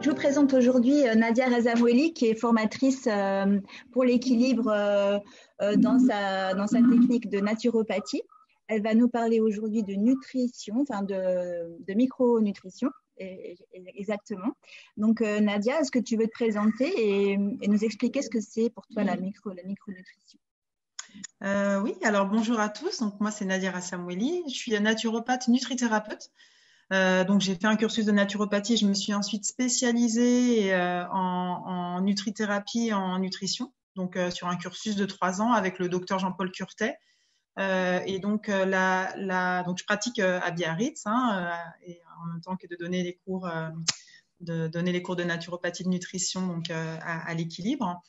Je vous présente aujourd'hui Nadia Razamoueli, qui est formatrice pour l'équilibre dans sa technique de naturopathie. Elle va nous parler aujourd'hui de nutrition, enfin de micronutrition, exactement. Donc Nadia, est-ce que tu veux te présenter et nous expliquer ce que c'est pour toi la micronutrition? Oui, alors bonjour à tous. Donc moi c'est Nadia Razamoueli, je suis naturopathe nutrithérapeute. Donc j'ai fait un cursus de naturopathie, je me suis ensuite spécialisée en nutrithérapie et en nutrition, donc sur un cursus de 3 ans avec le docteur Jean-Paul Curtet. Et donc, donc je pratique à Biarritz, et en même temps que de donner les cours, de naturopathie de nutrition, donc à l'équilibre.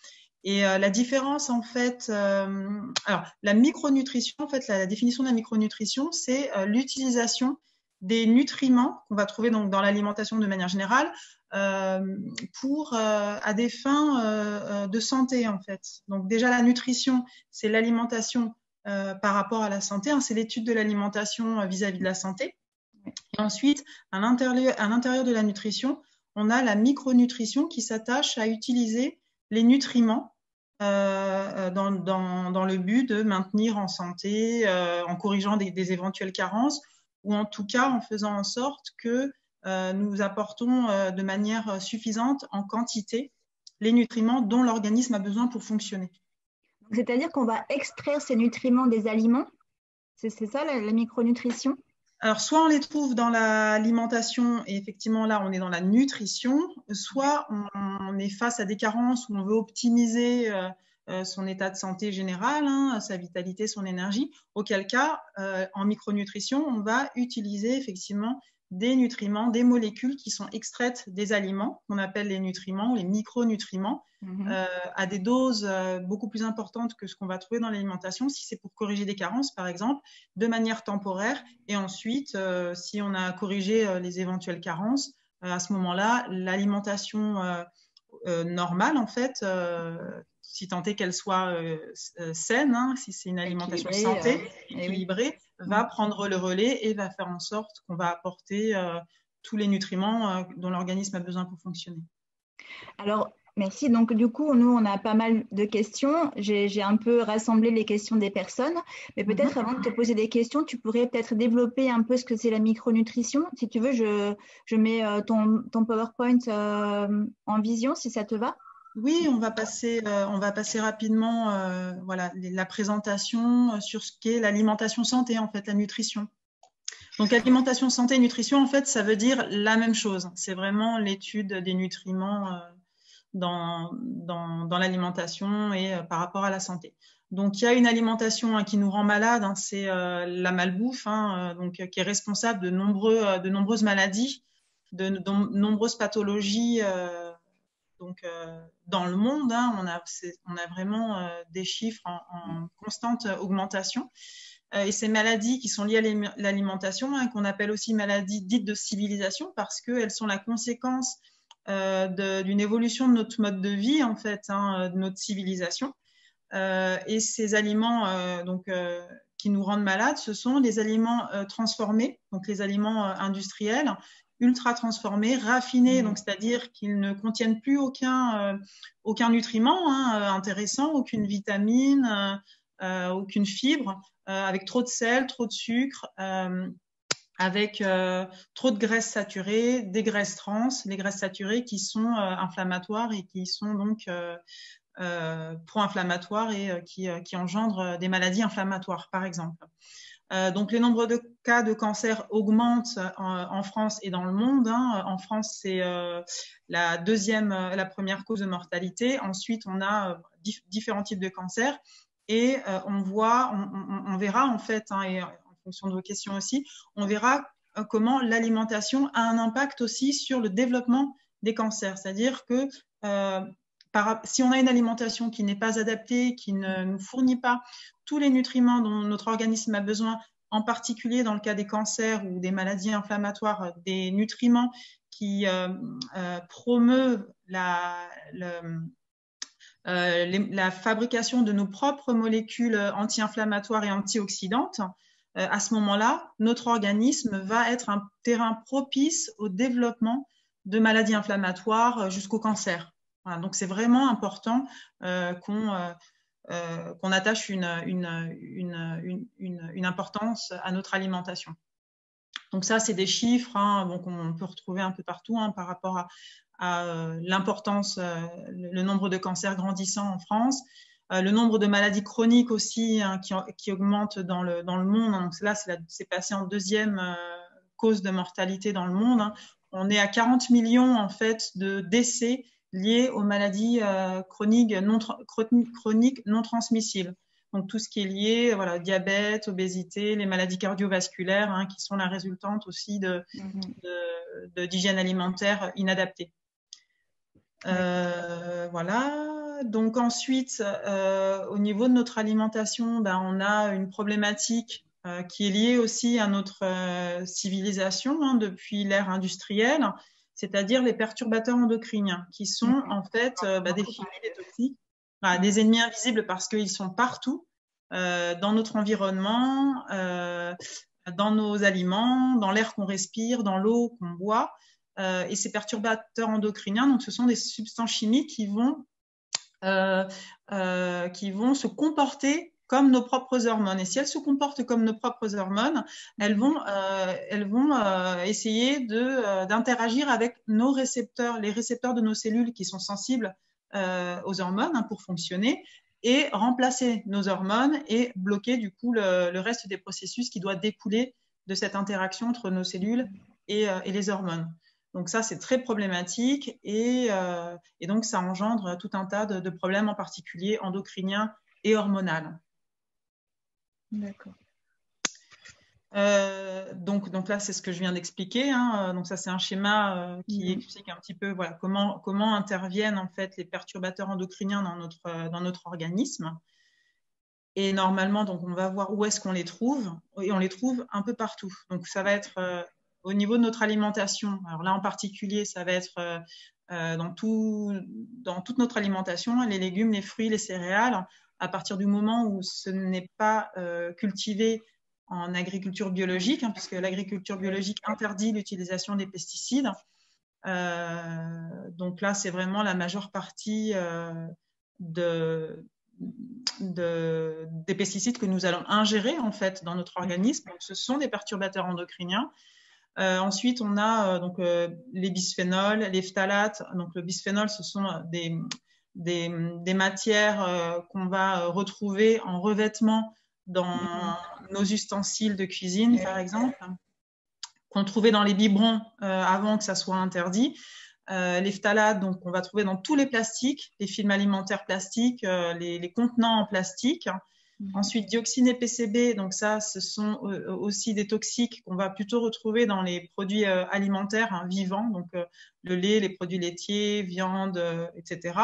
Et la différence, en fait, alors la micronutrition, en fait, la définition de la micronutrition, c'est l'utilisation des nutriments qu'on va trouver donc dans l'alimentation de manière générale à des fins de santé, en fait. Donc déjà la nutrition, c'est l'alimentation par rapport à la santé, c'est l'étude de l'alimentation vis-à-vis de la santé. Et ensuite, à l'intérieur de la nutrition, on a la micronutrition qui s'attache à utiliser les nutriments dans le but de maintenir en santé, en corrigeant des éventuelles carences, ou en tout cas en faisant en sorte que nous apportons de manière suffisante en quantité les nutriments dont l'organisme a besoin pour fonctionner. C'est-à-dire qu'on va extraire ces nutriments des aliments? C'est ça la micronutrition? Alors, soit on les trouve dans l'alimentation, et effectivement là, on est dans la nutrition, soit on est face à des carences où on veut optimiser son état de santé général, sa vitalité, son énergie, auquel cas, en micronutrition, on va utiliser effectivement des nutriments, des molécules qui sont extraites des aliments, qu'on appelle les nutriments, les micronutriments, à des doses beaucoup plus importantes que ce qu'on va trouver dans l'alimentation, si c'est pour corriger des carences, par exemple, de manière temporaire. Et ensuite, si on a corrigé les éventuelles carences, à ce moment-là, l'alimentation normale, en fait, si tant est qu'elle soit saine, si c'est une alimentation santé, équilibrée, va prendre le relais et va faire en sorte qu'on va apporter tous les nutriments dont l'organisme a besoin pour fonctionner. Alors, merci. Donc, du coup, nous, on a pas mal de questions. J'ai un peu rassemblé les questions des personnes. Mais peut-être avant de te poser des questions, tu pourrais peut-être développer un peu ce que c'est la micronutrition. Si tu veux, je mets ton PowerPoint en vision, si ça te va. Oui, on va passer rapidement la présentation sur ce qu'est l'alimentation santé, en fait, la nutrition. Donc, alimentation santé et nutrition, en fait, ça veut dire la même chose. C'est vraiment l'étude des nutriments dans l'alimentation et par rapport à la santé. Donc, il y a une alimentation qui nous rend malade, c'est la malbouffe, donc qui est responsable de nombreuses maladies, de nombreuses pathologies. Dans le monde, on a vraiment des chiffres en constante augmentation. Et ces maladies qui sont liées à l'alimentation, qu'on appelle aussi maladies dites de civilisation, parce qu'elles sont la conséquence d'une évolution de notre mode de vie, en fait, de notre civilisation. Et ces aliments qui nous rendent malades, ce sont les aliments transformés, donc les aliments industriels, ultra transformés, raffinés, donc c'est-à-dire qu'ils ne contiennent plus aucun nutriment intéressant, aucune vitamine, aucune fibre, avec trop de sel, trop de sucre, avec trop de graisses saturées, des graisses trans, les graisses saturées qui sont inflammatoires et qui sont donc pro-inflammatoires et qui engendrent des maladies inflammatoires, par exemple. Donc, le nombre de cas de cancer augmente en France et dans le monde. En France, c'est la première cause de mortalité. Ensuite, on a différents types de cancers et on verra en fait, et en fonction de vos questions aussi, on verra comment l'alimentation a un impact aussi sur le développement des cancers. C'est-à-dire que si on a une alimentation qui n'est pas adaptée, qui ne nous fournit pas tous les nutriments dont notre organisme a besoin, en particulier dans le cas des cancers ou des maladies inflammatoires, des nutriments qui promeuvent la fabrication de nos propres molécules anti-inflammatoires et antioxydantes, à ce moment-là, notre organisme va être un terrain propice au développement de maladies inflammatoires jusqu'au cancer. Voilà, donc c'est vraiment important qu'on attache une importance à notre alimentation. Donc ça, c'est des chiffres qu'on peut retrouver un peu partout par rapport à l'importance, le nombre de cancers grandissant en France, le nombre de maladies chroniques aussi qui augmente dans le monde. Donc là, c'est passé en deuxième cause de mortalité dans le monde. On est à 40 millions en fait de décès liés aux maladies chroniques non transmissibles. Donc tout ce qui est lié, voilà, diabète, obésité, les maladies cardiovasculaires qui sont la résultante aussi d'hygiène alimentaire inadaptée. Voilà. Donc ensuite, au niveau de notre alimentation, on a une problématique qui est liée aussi à notre civilisation depuis l'ère industrielle, c'est-à-dire les perturbateurs endocriniens, qui sont en fait des chimiques, des toxiques, des ennemis invisibles parce qu'ils sont partout dans notre environnement, dans nos aliments, dans l'air qu'on respire, dans l'eau qu'on boit. Et ces perturbateurs endocriniens, donc ce sont des substances chimiques qui vont se comporter comme nos propres hormones. Et si elles se comportent comme nos propres hormones, elles vont essayer d'interagir avec nos récepteurs, les récepteurs de nos cellules qui sont sensibles aux hormones pour fonctionner, et remplacer nos hormones et bloquer du coup le reste des processus qui doit découler de cette interaction entre nos cellules et les hormones. Donc ça, c'est très problématique et donc ça engendre tout un tas de problèmes, en particulier endocriniens et hormonaux. D'accord. Donc là, c'est ce que je viens d'expliquer. Donc ça, c'est un schéma qui explique un petit peu comment interviennent en fait les perturbateurs endocriniens dans notre organisme. Et normalement, donc on va voir où est-ce qu'on les trouve, et on les trouve un peu partout. Donc ça va être au niveau de notre alimentation. Alors là, en particulier, ça va être dans toute notre alimentation, les légumes, les fruits, les céréales. À partir du moment où ce n'est pas cultivé en agriculture biologique, puisque l'agriculture biologique interdit l'utilisation des pesticides. Donc là, c'est vraiment la majeure partie des pesticides que nous allons ingérer en fait dans notre organisme. Donc, ce sont des perturbateurs endocriniens. Ensuite, on a les bisphénols, les phtalates. Donc, le bisphénol, ce sont des matières qu'on va retrouver en revêtement dans nos ustensiles de cuisine, par exemple, qu'on trouvait dans les biberons avant que ça soit interdit. Les phtalates, donc, on va trouver dans tous les plastiques, les films alimentaires plastiques, les contenants en plastique. Ensuite, dioxine et PCB, donc ça, ce sont aussi des toxiques qu'on va plutôt retrouver dans les produits alimentaires vivants, donc le lait, les produits laitiers, viande, etc.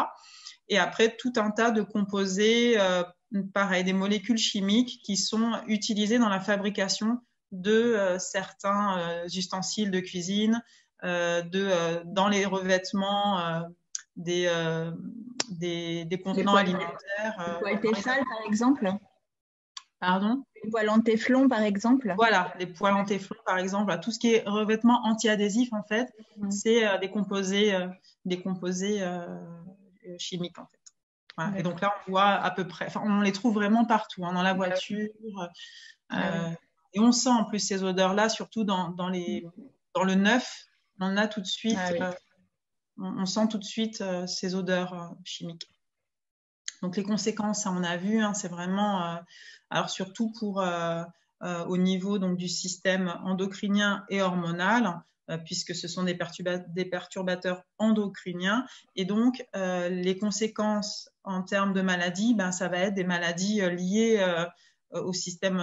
Et après, tout un tas de composés, pareil, des molécules chimiques qui sont utilisées dans la fabrication de certains ustensiles de cuisine, dans les revêtements des contenants alimentaires. Les poêles Tefal, par exemple. Pardon ? Les poêles en téflon, par exemple. Voilà, les poêles en téflon, par exemple. Tout ce qui est revêtement anti-adhésif, en fait, c'est des composés chimiques, en fait. Voilà. Et donc là, on voit à peu près, on les trouve vraiment partout, dans la voiture. Et on sent en plus ces odeurs-là, surtout dans le neuf. On a tout de suite, on sent tout de suite ces odeurs chimiques. Donc les conséquences, on a vu, c'est vraiment, alors surtout au niveau donc du système endocrinien et hormonal, puisque ce sont des perturbateurs endocriniens, et donc les conséquences en termes de maladies, ça va être des maladies liées au système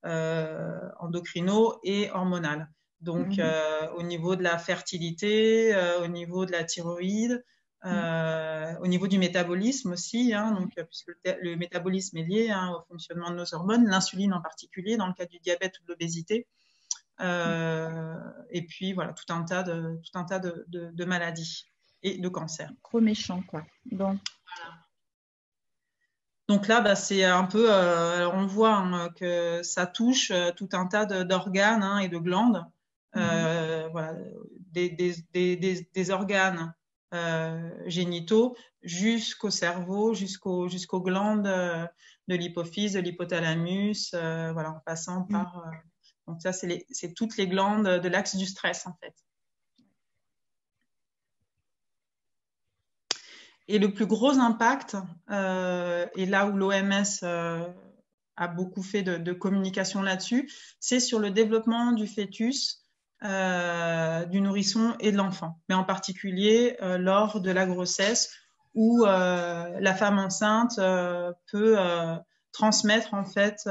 endocrinaux et hormonal. Donc, au niveau de la fertilité, au niveau de la thyroïde, au niveau du métabolisme aussi, donc, puisque le métabolisme est lié au fonctionnement de nos hormones, l'insuline en particulier, dans le cas du diabète ou de l'obésité. Et puis, voilà, tout un tas de maladies et de cancers. Trop méchant, quoi. Bon. Voilà. Donc là, c'est un peu, alors on voit que ça touche tout un tas d'organes et de glandes. Voilà, des organes génitaux jusqu'au cerveau, jusqu'aux glandes de l'hypophyse, de l'hypothalamus, voilà, en passant par... donc ça, c'est toutes les glandes de l'axe du stress, en fait. Et le plus gros impact, et là où l'OMS a beaucoup fait de communication là-dessus, c'est sur le développement du fœtus, du nourrisson et de l'enfant, mais en particulier lors de la grossesse où la femme enceinte peut transmettre en fait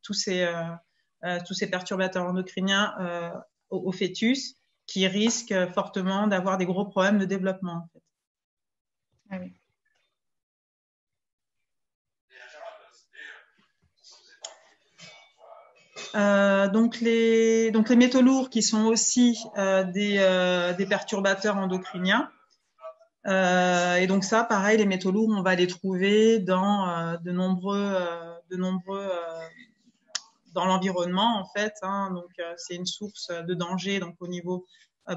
tous ces perturbateurs endocriniens au fœtus qui risquent fortement d'avoir des gros problèmes de développement en fait. Ah oui. Donc les métaux lourds qui sont aussi des perturbateurs endocriniens. Et donc ça, pareil, les métaux lourds, on va les trouver dans de nombreux dans l'environnement en fait. Hein, donc c'est une source de danger donc au niveau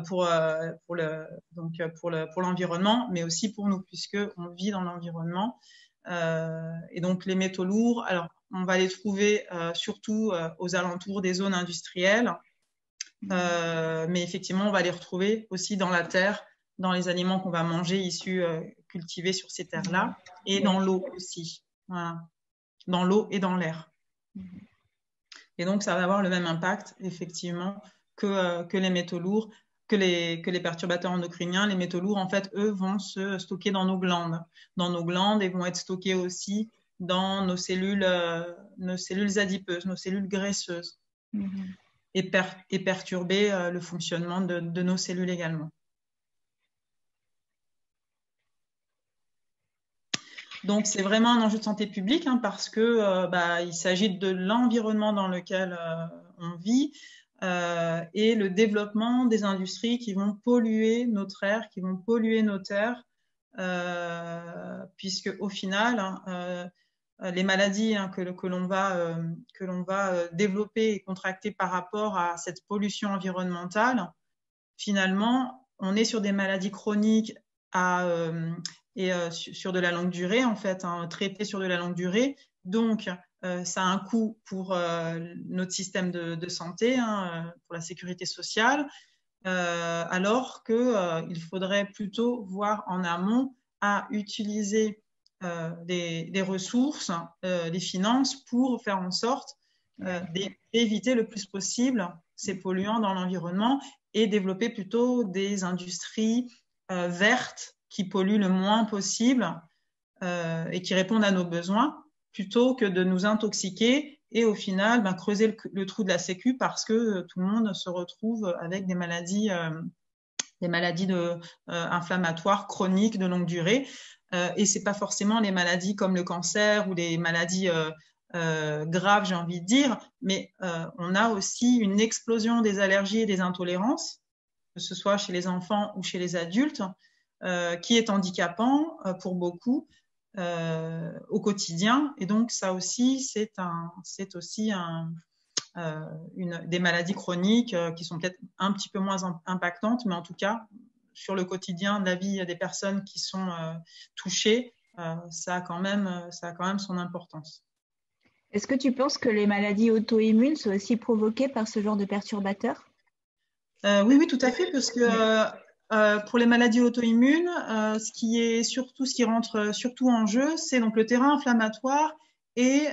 pour l'environnement, mais aussi pour nous puisque on vit dans l'environnement. Et donc les métaux lourds, alors on va les trouver surtout aux alentours des zones industrielles, mais effectivement on va les retrouver aussi dans la terre, dans les aliments qu'on va manger issus cultivés sur ces terres-là, et dans l'eau aussi, voilà. Dans l'eau et dans l'air. Et donc ça va avoir le même impact effectivement que les métaux lourds, que les perturbateurs endocriniens. Les métaux lourds, en fait, eux, vont se stocker dans nos glandes. Dans nos glandes et vont être stockés aussi dans nos cellules adipeuses, nos cellules graisseuses. Et perturber le fonctionnement de nos cellules également. Donc, c'est vraiment un enjeu de santé publique hein, parce que il s'agit de l'environnement dans lequel on vit et le développement des industries qui vont polluer notre air, qui vont polluer nos terres, puisque au final, les maladies hein, que l'on va développer et contracter par rapport à cette pollution environnementale, finalement, on est sur des maladies chroniques sur de la longue durée, en fait, hein, traitées sur de la longue durée. Donc, ça a un coût pour notre système de santé, hein, pour la sécurité sociale, alors qu'il faudrait plutôt voir en amont à utiliser des ressources, des finances pour faire en sorte d'éviter le plus possible ces polluants dans l'environnement et développer plutôt des industries vertes qui polluent le moins possible et qui répondent à nos besoins plutôt que de nous intoxiquer et au final creuser le trou de la sécu parce que tout le monde se retrouve avec des maladies inflammatoires chroniques de longue durée. Et c'est pas forcément les maladies comme le cancer ou les maladies graves, j'ai envie de dire, mais on a aussi une explosion des allergies et des intolérances, que ce soit chez les enfants ou chez les adultes, qui est handicapant pour beaucoup au quotidien. Et donc ça aussi, c'est aussi des maladies chroniques qui sont peut-être un petit peu moins impactantes, mais en tout cas, sur le quotidien de la vie des personnes qui sont touchées, ça a quand même son importance. Est-ce que tu penses que les maladies auto-immunes sont aussi provoquées par ce genre de perturbateurs? Oui, tout à fait, parce que pour les maladies auto-immunes, ce qui rentre surtout en jeu, c'est donc le terrain inflammatoire et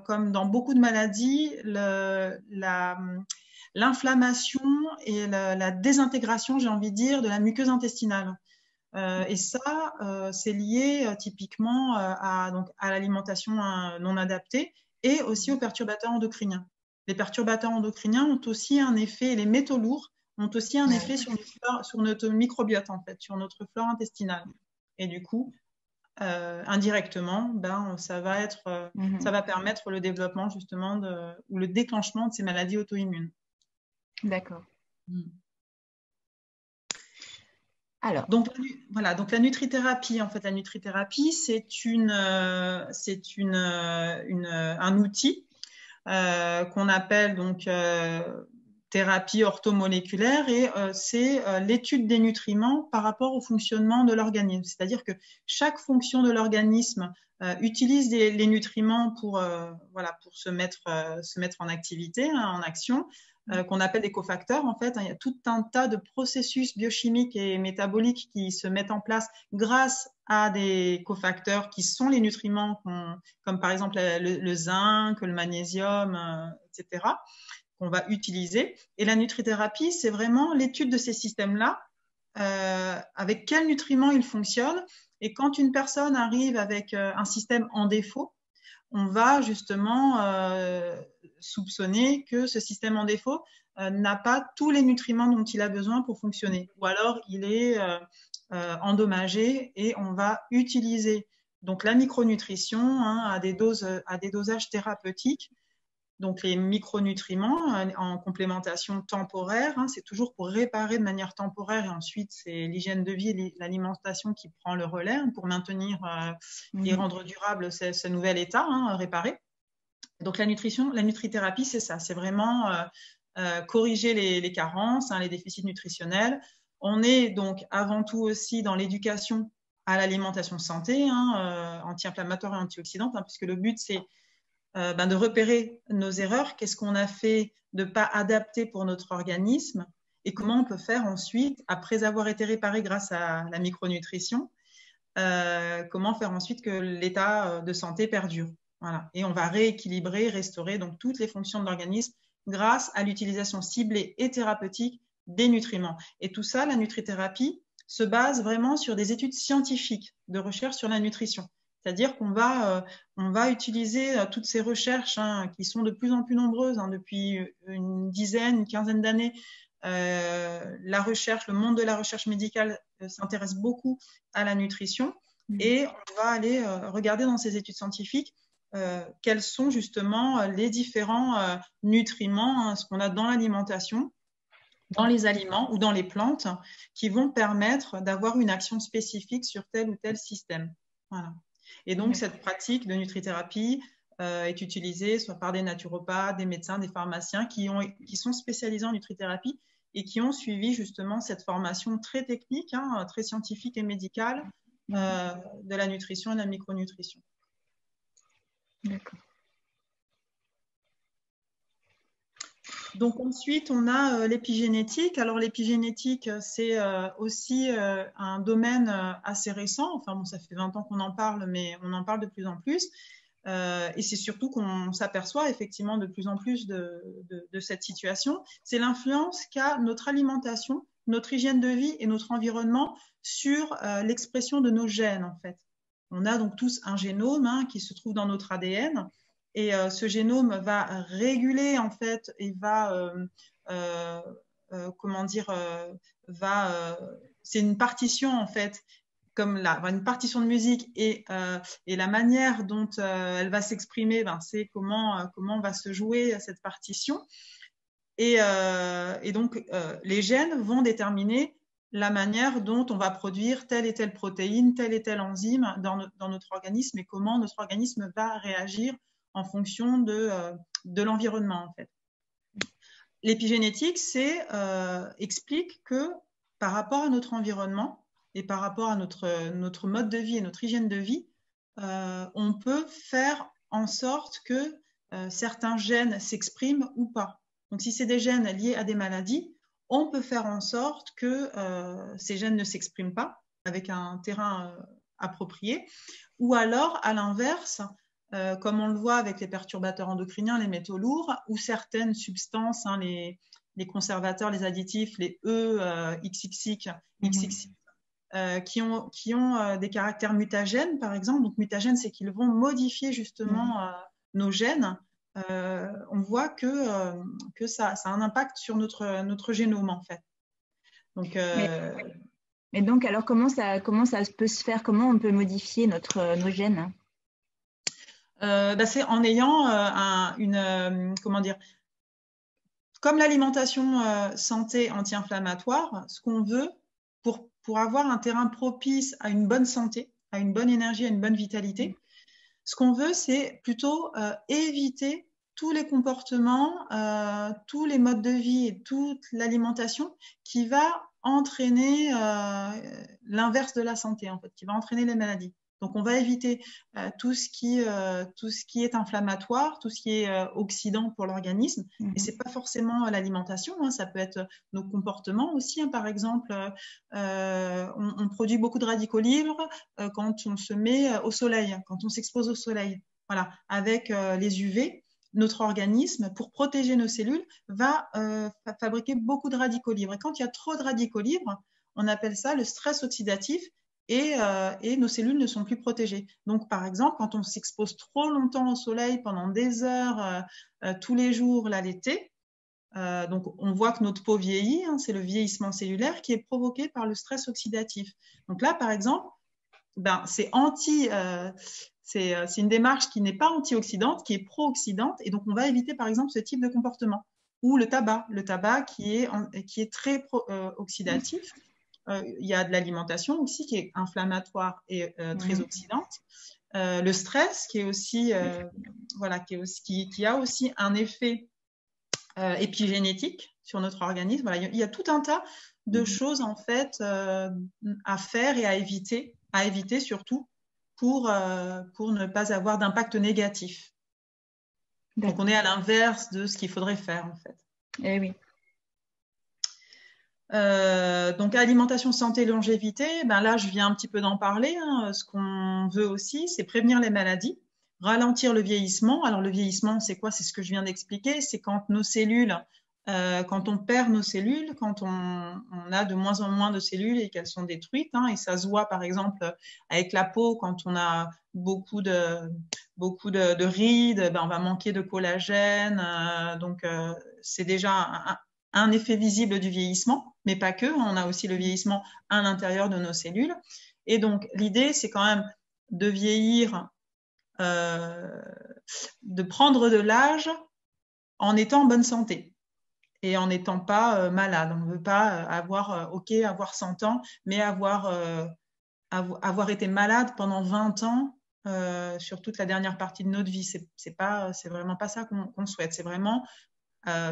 comme dans beaucoup de maladies, l'inflammation et la désintégration, j'ai envie de dire, de la muqueuse intestinale. Et ça, c'est lié typiquement à l'alimentation non adaptée et aussi aux perturbateurs endocriniens. Les perturbateurs endocriniens ont aussi un effet, les métaux lourds ont aussi un effet sur notre microbiote, en fait, sur notre flore intestinale. Et du coup, indirectement, ça va permettre le développement justement ou le déclenchement de ces maladies auto-immunes. D'accord. Alors. Donc la nutrithérapie, en fait, c'est un outil qu'on appelle donc thérapie orthomoléculaire et c'est l'étude des nutriments par rapport au fonctionnement de l'organisme. C'est-à-dire que chaque fonction de l'organisme utilise les nutriments pour se mettre en activité, en action, qu'on appelle des cofacteurs. En fait, il y a tout un tas de processus biochimiques et métaboliques qui se mettent en place grâce à des cofacteurs qui sont les nutriments, comme par exemple le zinc, le magnésium, etc., qu'on va utiliser. Et la nutrithérapie, c'est vraiment l'étude de ces systèmes-là, avec quels nutriments ils fonctionnent. Et quand une personne arrive avec un système en défaut, on va justement soupçonner que ce système en défaut n'a pas tous les nutriments dont il a besoin pour fonctionner. Ou alors, il est endommagé et on va utiliser donc la micronutrition à des dosages thérapeutiques. Donc, les micronutriments en complémentation temporaire, c'est toujours pour réparer de manière temporaire et ensuite, c'est l'hygiène de vie et l'alimentation qui prend le relais pour maintenir et rendre durable ce nouvel état réparé. Donc, la nutrithérapie, c'est ça, c'est vraiment corriger les carences, les déficits nutritionnels. On est donc avant tout aussi dans l'éducation à l'alimentation santé, anti-inflammatoire et antioxydante, puisque le but, c'est de repérer nos erreurs, qu'est-ce qu'on a fait de pas adapter pour notre organisme et comment on peut faire ensuite, après avoir été réparé grâce à la micronutrition, comment faire ensuite que l'état de santé perdure. Voilà. Et on va rééquilibrer, restaurer donc toutes les fonctions de l'organisme grâce à l'utilisation ciblée et thérapeutique des nutriments. Et tout ça, la nutrithérapie se base vraiment sur des études scientifiques de recherche sur la nutrition. C'est-à-dire qu'on va utiliser toutes ces recherches qui sont de plus en plus nombreuses depuis une quinzaine d'années. Le monde de la recherche médicale s'intéresse beaucoup à la nutrition et on va aller regarder dans ces études scientifiques quels sont justement les différents nutriments, ce qu'on a dans l'alimentation, dans les aliments ou dans les plantes qui vont permettre d'avoir une action spécifique sur tel ou tel système. Voilà. Et donc, cette pratique de nutrithérapie est utilisée soit par des naturopathes, des médecins, des pharmaciens qui sont spécialisés en nutrithérapie et qui ont suivi justement cette formation très technique, très scientifique et médicale de la nutrition et de la micronutrition. D'accord. Donc ensuite, on a l'épigénétique. Alors l'épigénétique, c'est aussi un domaine assez récent. Enfin bon, ça fait 20 ans qu'on en parle, mais on en parle de plus en plus. Et c'est surtout qu'on s'aperçoit effectivement de plus en plus de cette situation. C'est l'influence qu'a notre alimentation, notre hygiène de vie et notre environnement sur l'expression de nos gènes en fait. On a donc tous un génome qui se trouve dans notre ADN. Et ce génome va réguler en fait et va, c'est une partition en fait, comme une partition de musique et la manière dont elle va s'exprimer, c'est comment va se jouer cette partition. Et donc les gènes vont déterminer la manière dont on va produire telle et telle protéine, tel et tel enzyme dans notre organisme et comment notre organisme va réagir en fonction de l'environnement, en fait. L'épigénétique, explique que par rapport à notre environnement et par rapport à notre mode de vie et notre hygiène de vie, on peut faire en sorte que certains gènes s'expriment ou pas. Donc, si c'est des gènes liés à des maladies, on peut faire en sorte que ces gènes ne s'expriment pas avec un terrain approprié. Ou alors, à l'inverse, comme on le voit avec les perturbateurs endocriniens, les métaux lourds, ou certaines substances, les conservateurs, les additifs, les XXX, qui ont des caractères mutagènes, par exemple. Donc, mutagènes, c'est qu'ils vont modifier justement nos gènes. On voit que ça a un impact sur notre génome, en fait. Donc, mais donc, alors, comment ça peut se faire? Comment on peut modifier nos gènes? C'est en ayant comme l'alimentation santé anti-inflammatoire, ce qu'on veut pour avoir un terrain propice à une bonne santé, à une bonne énergie, à une bonne vitalité, ce qu'on veut, c'est plutôt éviter tous les comportements, tous les modes de vie et toute l'alimentation qui va entraîner l'inverse de la santé, en fait, qui va entraîner les maladies. Donc, on va éviter tout ce qui est inflammatoire, tout ce qui est oxydant pour l'organisme. Et c'est pas forcément l'alimentation, hein, ça peut être nos comportements aussi. Hein. Par exemple, on produit beaucoup de radicaux libres quand on se met au soleil, quand on s'expose au soleil. Voilà, avec les UV. Notre organisme, pour protéger nos cellules, va fabriquer beaucoup de radicaux libres. Et quand il y a trop de radicaux libres, on appelle ça le stress oxydatif et nos cellules ne sont plus protégées. Donc, par exemple, quand on s'expose trop longtemps au soleil pendant des heures tous les jours, là, l'été, donc on voit que notre peau vieillit, hein, c'est le vieillissement cellulaire qui est provoqué par le stress oxydatif. Donc là, par exemple, c'est une démarche qui n'est pas antioxydante, qui est pro-oxydante, et donc on va éviter par exemple ce type de comportement. Ou le tabac qui est très oxydatif. Il y a de l'alimentation aussi qui est inflammatoire et très oxydante. Le stress qui est aussi, qui a aussi un effet épigénétique sur notre organisme. Voilà, il y a tout un tas de choses en fait à faire et à éviter surtout pour ne pas avoir d'impact négatif. Donc on est à l'inverse de ce qu'il faudrait faire en fait. Eh oui. Donc alimentation, santé, longévité, là je viens un petit peu d'en parler. Hein. Ce qu'on veut aussi, c'est prévenir les maladies, ralentir le vieillissement. Alors le vieillissement, c'est quoi? C'est ce que je viens d'expliquer. C'est quand nos cellules, quand on perd nos cellules, quand on a de moins en moins de cellules et qu'elles sont détruites. Hein, et ça se voit par exemple avec la peau, quand on a beaucoup de rides, on va manquer de collagène. Donc c'est déjà un effet visible du vieillissement, mais pas que. On a aussi le vieillissement à l'intérieur de nos cellules. Et donc, l'idée, c'est quand même de vieillir, de prendre de l'âge en étant en bonne santé et en n'étant pas malade. On ne veut pas avoir 100 ans, mais avoir été malade pendant 20 ans sur toute la dernière partie de notre vie. C'est vraiment pas ça qu'on souhaite. C'est vraiment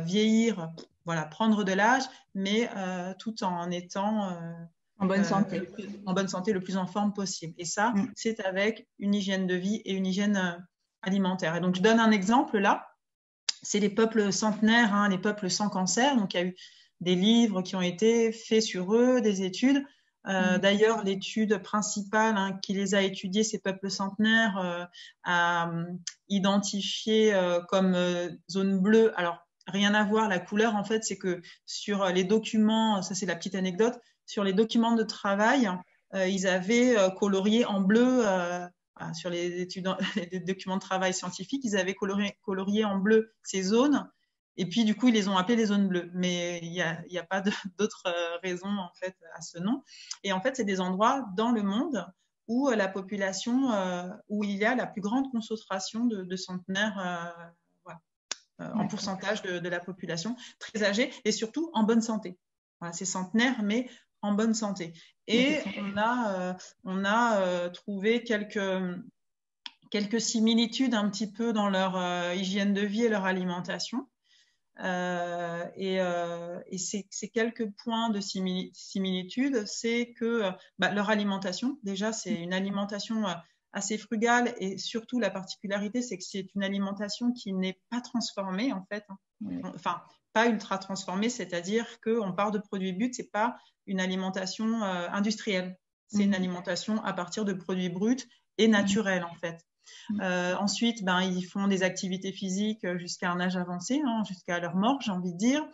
vieillir, prendre de l'âge, mais tout en étant en bonne santé. Le plus en forme possible. Et ça, c'est avec une hygiène de vie et une hygiène alimentaire. Et donc, je donne un exemple là. C'est les peuples centenaires, hein, les peuples sans cancer. Donc, il y a eu des livres qui ont été faits sur eux, des études. D'ailleurs, l'étude principale qui les a étudiés, ces peuples centenaires, a identifié comme zone bleue. Alors, rien à voir, la couleur, en fait, c'est que sur les documents, ça c'est la petite anecdote, sur les documents de travail, ils avaient colorié en bleu, sur les documents de travail scientifiques, ils avaient colorié en bleu ces zones, et puis du coup, ils les ont appelées les zones bleues. Mais il n'y a pas d'autres raisons, en fait, à ce nom. Et en fait, c'est des endroits dans le monde où la population, où il y a la plus grande concentration de centenaires en pourcentage de la population, très âgée et surtout en bonne santé. Voilà, c'est centenaire, mais en bonne santé. Et on a trouvé quelques similitudes un petit peu dans leur hygiène de vie et leur alimentation. Et ces quelques points de similitude, c'est que leur alimentation, déjà, c'est une alimentation assez frugale, et surtout la particularité, c'est que c'est une alimentation qui n'est pas transformée en fait. Enfin, pas ultra transformée, c'est-à-dire qu'on part de produits bruts, c'est pas une alimentation industrielle, c'est une alimentation à partir de produits bruts et naturels en fait. Ensuite, ils font des activités physiques jusqu'à un âge avancé, hein, jusqu'à leur mort, j'ai envie de dire.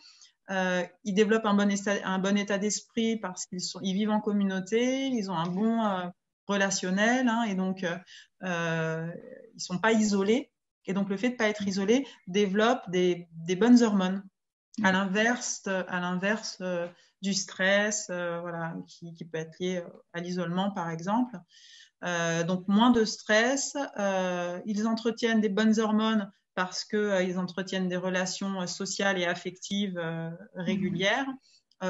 Ils développent un bon état d'esprit parce qu'ils vivent en communauté, ils ont un bon relationnel, hein, et donc ils sont pas isolés. Et donc le fait de pas être isolé développe des bonnes hormones, à l'inverse du stress, qui peut être lié à l'isolement par exemple. Donc moins de stress, ils entretiennent des bonnes hormones parce qu'ils entretiennent des relations sociales et affectives régulières,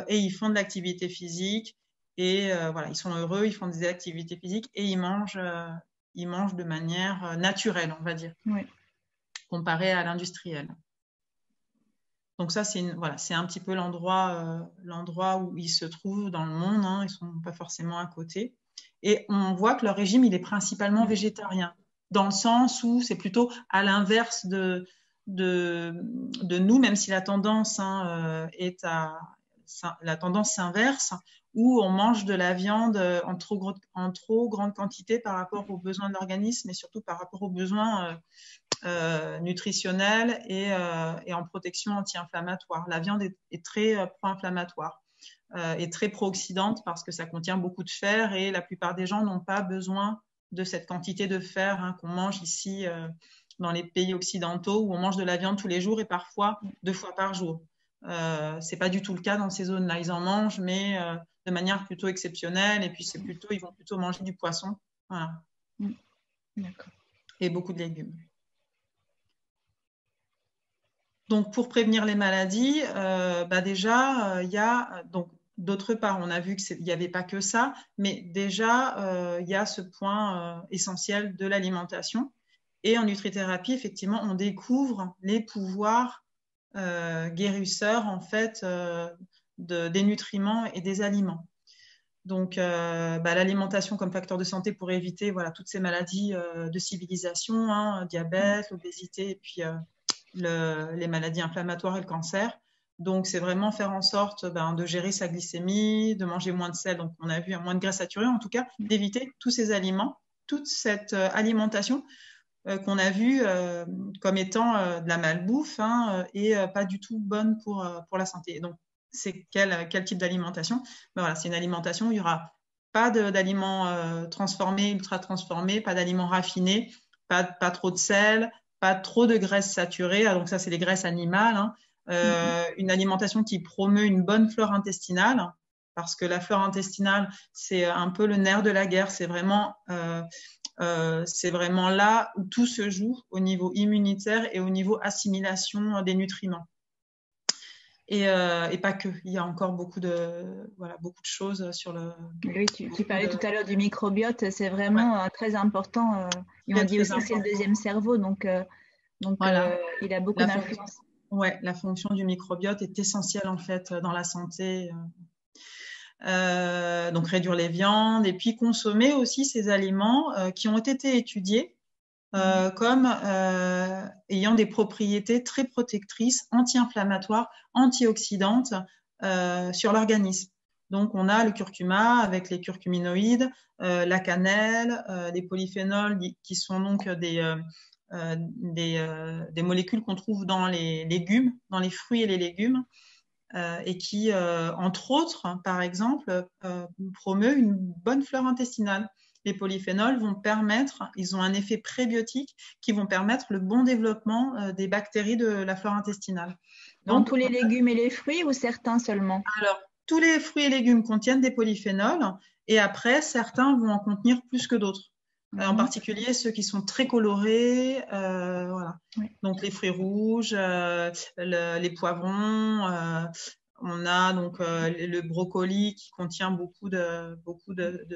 et ils font de l'activité physique, et ils sont heureux, ils font des activités physiques et ils mangent de manière naturelle, on va dire. Oui. comparé à l'industriel. Donc ça, voilà, c'est un petit peu l'endroit où ils se trouvent dans le monde, hein, ils ne sont pas forcément à côté. Et on voit que leur régime, il est principalement végétarien, dans le sens où c'est plutôt à l'inverse de nous, même si la tendance la tendance s'inverse, où on mange de la viande en trop grande quantité par rapport aux besoins de l'organisme et surtout par rapport aux besoins nutritionnels et en protection anti-inflammatoire. La viande est très pro-inflammatoire et très pro-oxydante parce que ça contient beaucoup de fer et la plupart des gens n'ont pas besoin de cette quantité de fer, hein, qu'on mange ici dans les pays occidentaux où on mange de la viande tous les jours et parfois 2 fois par jour. C'est pas du tout le cas dans ces zones-là. Ils en mangent, mais de manière plutôt exceptionnelle. Et puis ils vont plutôt manger du poisson, voilà. D'accord. Et beaucoup de légumes. Donc pour prévenir les maladies, déjà il y a donc d'autre part, on a vu qu'il n'y avait pas que ça, mais déjà il y a ce point essentiel de l'alimentation. Et en nutrithérapie, effectivement, on découvre les pouvoirs guérisseurs en fait des nutriments et des aliments. Donc l'alimentation comme facteur de santé pour éviter voilà toutes ces maladies de civilisation, hein, diabète, l'obésité et puis les maladies inflammatoires et le cancer. Donc c'est vraiment faire en sorte de gérer sa glycémie, de manger moins de sel, donc on a vu moins de graisse saturée, en tout cas d'éviter tous ces aliments, toute cette alimentation qu'on a vu comme étant de la malbouffe, hein, et pas du tout bonne pour la santé. Donc, c'est quel type d'alimentation? Voilà, c'est une alimentation où il n'y aura pas d'aliments transformés, ultra transformés, pas d'aliments raffinés, pas trop de sel, pas trop de graisses saturées. Donc ça, c'est les graisses animales. Hein. Une alimentation qui promeut une bonne flore intestinale, parce que la flore intestinale, c'est un peu le nerf de la guerre. C'est vraiment là où tout se joue au niveau immunitaire et au niveau assimilation des nutriments. Et pas que. Il y a encore beaucoup de choses sur le... Oui, tu parlais tout à l'heure du microbiote. C'est vraiment très important. Et on dit aussi que c'est le deuxième cerveau. Donc voilà. Il a beaucoup d'influence. Ouais, la fonction du microbiote est essentielle en fait dans la santé. Donc réduire les viandes et puis consommer aussi ces aliments qui ont été étudiés comme ayant des propriétés très protectrices, anti-inflammatoires, antioxydantes sur l'organisme. Donc on a le curcuma avec les curcuminoïdes, la cannelle, les polyphénols qui sont donc des molécules qu'on trouve dans les légumes, dans les fruits et les légumes. Et qui, entre autres, par exemple, promeut une bonne flore intestinale. Les polyphénols ils ont un effet prébiotique qui vont permettre le bon développement des bactéries de la flore intestinale. Dans tous les légumes et les fruits ou certains seulement? Alors, tous les fruits et légumes contiennent des polyphénols et après, certains vont en contenir plus que d'autres. En particulier ceux qui sont très colorés, voilà. Oui. Donc les fruits rouges, les poivrons, on a donc le brocoli qui contient beaucoup de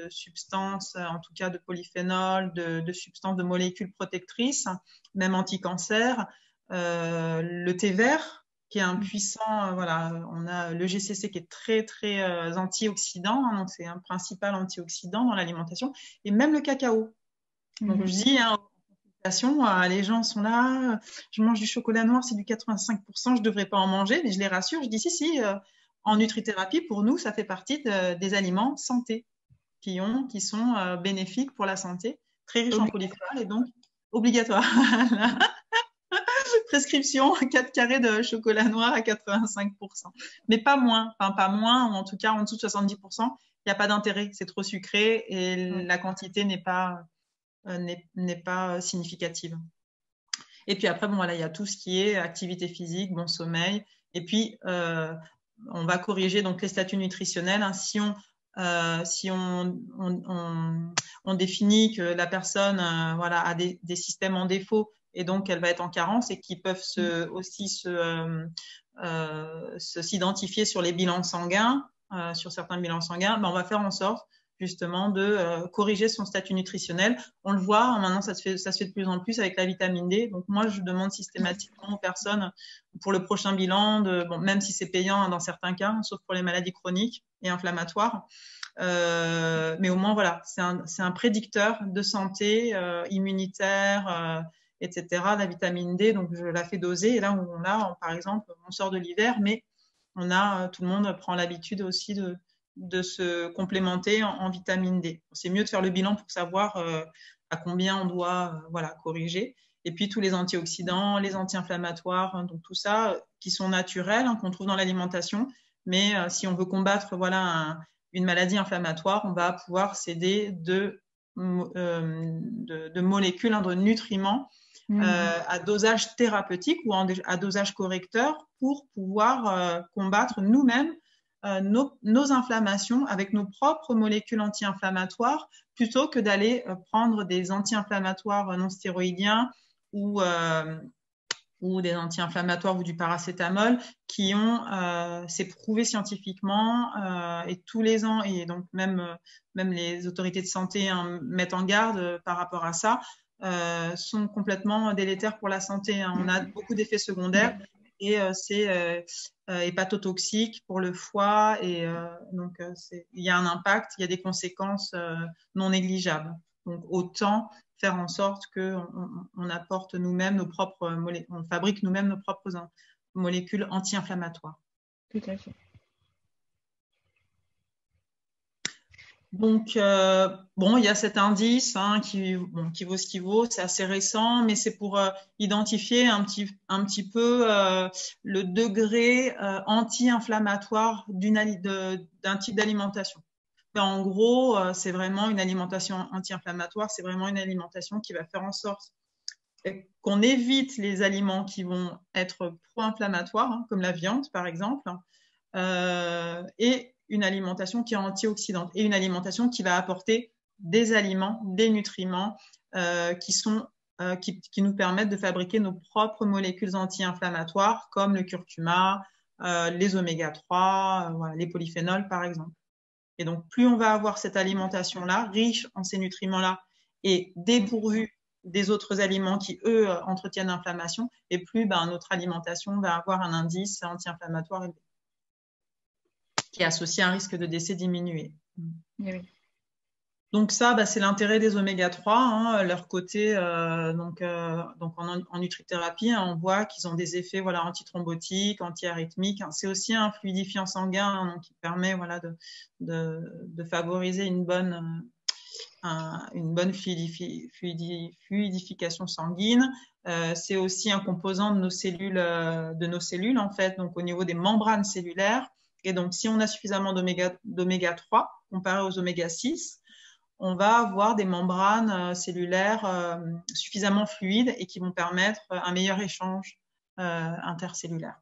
substances, en tout cas de polyphénols, de substances, de molécules protectrices, même anti-cancer. Le thé vert qui est un puissant, on a le GCC qui est très très antioxydant, hein, donc c'est un principal antioxydant dans l'alimentation, et même le cacao. Donc je dis, hein, les gens sont là, je mange du chocolat noir, c'est du 85%, je ne devrais pas en manger, mais je les rassure, je dis si, en nutrithérapie, pour nous, ça fait partie des aliments santé qui sont bénéfiques pour la santé, très riches en polyphénols et donc obligatoires. Prescription 4 carrés de chocolat noir à 85%, mais pas moins, ou en tout cas en dessous de 70%, il n'y a pas d'intérêt, c'est trop sucré et la quantité n'est pas significative. Et puis après, il y a tout ce qui est activité physique, bon sommeil. Et puis, on va corriger donc les statuts nutritionnels. Hein. Si on définit que la personne a des systèmes en défaut et donc elle va être en carence et qui peuvent s'identifier sur les bilans sanguins, sur certains bilans sanguins, on va faire en sorte justement de corriger son statut nutritionnel. On le voit, maintenant ça se fait de plus en plus avec la vitamine D. Donc moi, je demande systématiquement aux personnes pour le prochain bilan, bon, même si c'est payant hein, dans certains cas, sauf pour les maladies chroniques et inflammatoires. Mais au moins, voilà, c'est un prédicteur de santé immunitaire, etc. La vitamine D, donc je la fais doser. Et là, par exemple, on sort de l'hiver, mais tout le monde prend l'habitude aussi de se complémenter en vitamine D. C'est mieux de faire le bilan pour savoir à combien on doit voilà, corriger. Et puis tous les antioxydants, les anti-inflammatoires, hein, donc tout ça qui sont naturels, hein, qu'on trouve dans l'alimentation. Mais si on veut combattre voilà, une maladie inflammatoire, on va pouvoir s'aider de molécules, hein, de nutriments à dosage thérapeutique ou à dosage correcteur pour pouvoir combattre nous-mêmes nos inflammations avec nos propres molécules anti-inflammatoires plutôt que d'aller prendre des anti-inflammatoires non stéroïdiens ou des anti-inflammatoires ou du paracétamol qui c'est prouvé scientifiquement et tous les ans, et donc même les autorités de santé hein, mettent en garde par rapport à ça, sont complètement délétères pour la santé. Hein. On a beaucoup d'effets secondaires et c'est hépatotoxique pour le foie et donc il y a un impact, il y a des conséquences non négligeables. Donc autant faire en sorte qu'on apporte nous-mêmes on fabrique nous-mêmes nos propres molécules anti-inflammatoires. Tout à fait. Donc, bon, il y a cet indice hein, qui vaut ce qu'il vaut, c'est assez récent, mais c'est pour identifier un petit peu le degré anti-inflammatoire d'un type d'alimentation. En gros, c'est vraiment une alimentation anti-inflammatoire, c'est vraiment une alimentation qui va faire en sorte qu'on évite les aliments qui vont être pro-inflammatoires, hein, comme la viande par exemple, et une alimentation qui est antioxydante et une alimentation qui va apporter des aliments, des nutriments qui nous permettent de fabriquer nos propres molécules anti-inflammatoires comme le curcuma, les oméga 3, voilà, les polyphénols par exemple. Et donc, plus on va avoir cette alimentation-là, riche en ces nutriments-là et dépourvue des autres aliments qui, eux, entretiennent l'inflammation, et plus notre alimentation va avoir un indice anti-inflammatoire élevé, qui est associé à un risque de décès diminué. Oui. Donc ça, c'est l'intérêt des oméga 3, hein, leur côté donc en nutrithérapie, hein, on voit qu'ils ont des effets voilà antithrombotiques, antiarythmiques. Hein. C'est aussi un fluidifiant sanguin hein, donc qui permet voilà de favoriser une bonne fluidification sanguine. C'est aussi un composant de nos cellules en fait, donc au niveau des membranes cellulaires. Et donc si on a suffisamment d'oméga 3 comparé aux oméga 6, on va avoir des membranes cellulaires suffisamment fluides et qui vont permettre un meilleur échange intercellulaire.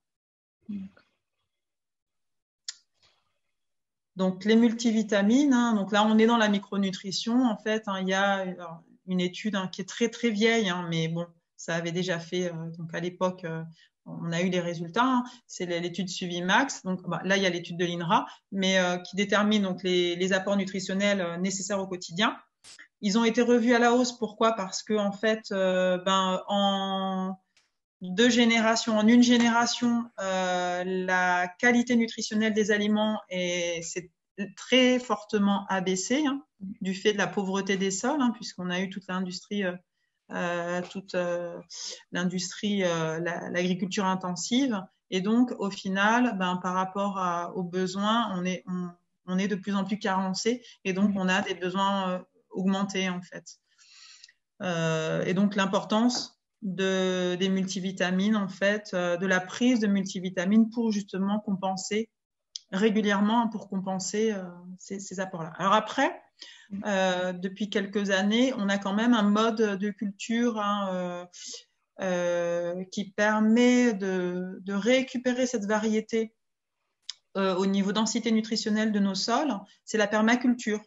Donc, les multivitamines, hein, donc là, on est dans la micronutrition. En fait, hein, il y a une étude hein, qui est très, très vieille, hein, mais bon, ça avait déjà fait, donc à l'époque, on a eu les résultats. Hein, c'est l'étude Suvimax. Donc, là, il y a l'étude de l'INRA, mais qui détermine donc les apports nutritionnels nécessaires au quotidien. Ils ont été revus à la hausse. Pourquoi? Parce que, en fait, en une génération, la qualité nutritionnelle des aliments s'est très fortement abaissée hein, du fait de la pauvreté des sols, hein, puisqu'on a eu toute l'industrie, l'agriculture intensive. Et donc, au final, par rapport aux besoins, on est de plus en plus carencé et donc on a des besoins augmentés en fait. Et donc, l'importance des multivitamines, en fait, de la prise de multivitamines pour justement compenser régulièrement pour compenser ces apports-là. Alors après, depuis quelques années, on a quand même un mode de culture hein, qui permet de récupérer cette variété au niveau densité nutritionnelle de nos sols, c'est la permaculture.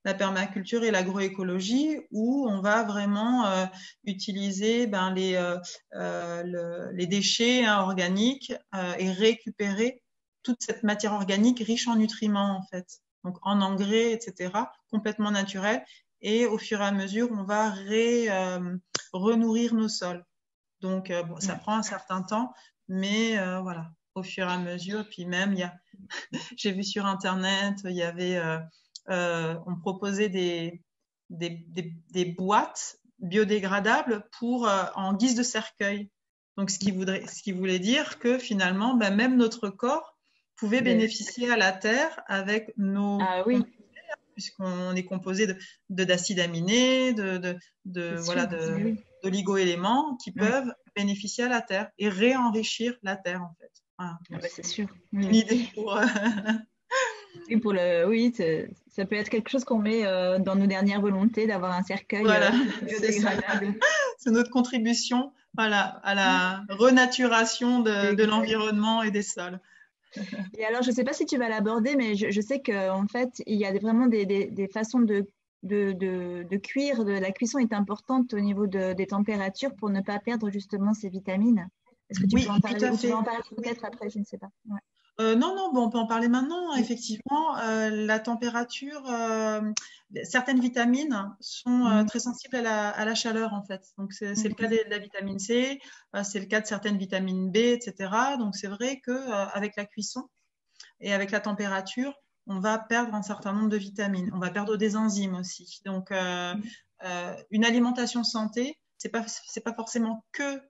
La permaculture et l'agroécologie, où on va vraiment utiliser les déchets hein, organiques et récupérer toute cette matière organique riche en nutriments en fait. donc en engrais, etc., complètement naturel. Et au fur et à mesure, on va renourrir nos sols. Donc, bon, ça prend un certain temps, mais voilà, au fur et à mesure. Puis même, j'ai vu sur Internet, il y avait, on proposait des boîtes biodégradables en guise de cercueil. Donc, ce qui voulait dire que finalement, même notre corps pouvait bénéficier à la terre avec nos puisqu'on est composé d'acides aminés, d'oligo-éléments qui peuvent bénéficier à la terre et réenrichir la terre en fait. Voilà. C'est sûr. Une idée pour. Oui, ça peut être quelque chose qu'on met dans nos dernières volontés d'avoir un cercueil biodégradable. C'est notre contribution, voilà, à la renaturation de l'environnement et des sols. Et alors, je ne sais pas si tu vas l'aborder, mais je sais qu'en fait, il y a vraiment des façons de cuire. La cuisson est importante au niveau des températures pour ne pas perdre justement ces vitamines. Est-ce que tu peux en parler, ou tu vas en parler peut-être après, je ne sais pas. Ouais. Non, bon, on peut en parler maintenant. Effectivement, la température, certaines vitamines sont très sensibles à la chaleur, en fait. Donc, c'est le cas de la vitamine C, c'est le cas de certaines vitamines B, etc. Donc, c'est vrai qu'avec la cuisson et avec la température, on va perdre un certain nombre de vitamines. On va perdre des enzymes aussi. Donc, une alimentation santé, c'est pas forcément que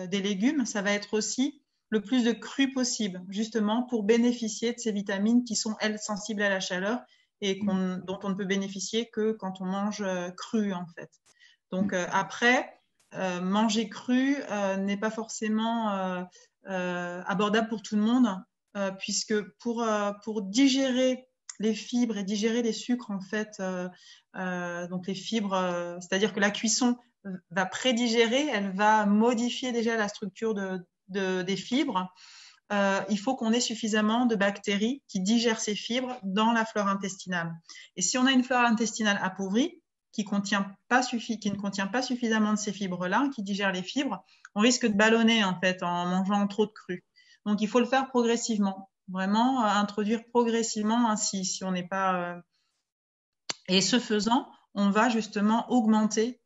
des légumes, ça va être aussi le plus de cru possible, justement pour bénéficier de ces vitamines qui sont, elles, sensibles à la chaleur et dont on ne peut bénéficier que quand on mange cru, en fait. Donc, après, manger cru n'est pas forcément abordable pour tout le monde, puisque pour digérer les fibres et digérer les sucres, en fait, donc les fibres, c'est-à-dire que la cuisson va prédigérer, elle va modifier déjà la structure des fibres. Il faut qu'on ait suffisamment de bactéries qui digèrent ces fibres dans la flore intestinale. Et si on a une flore intestinale appauvrie, qui ne contient pas suffisamment de ces fibres-là, qui digèrent les fibres, on risque de ballonner en fait en mangeant trop de cru. Donc il faut le faire progressivement, vraiment introduire progressivement ainsi, si on n'est pas. Et ce faisant, on va justement augmenter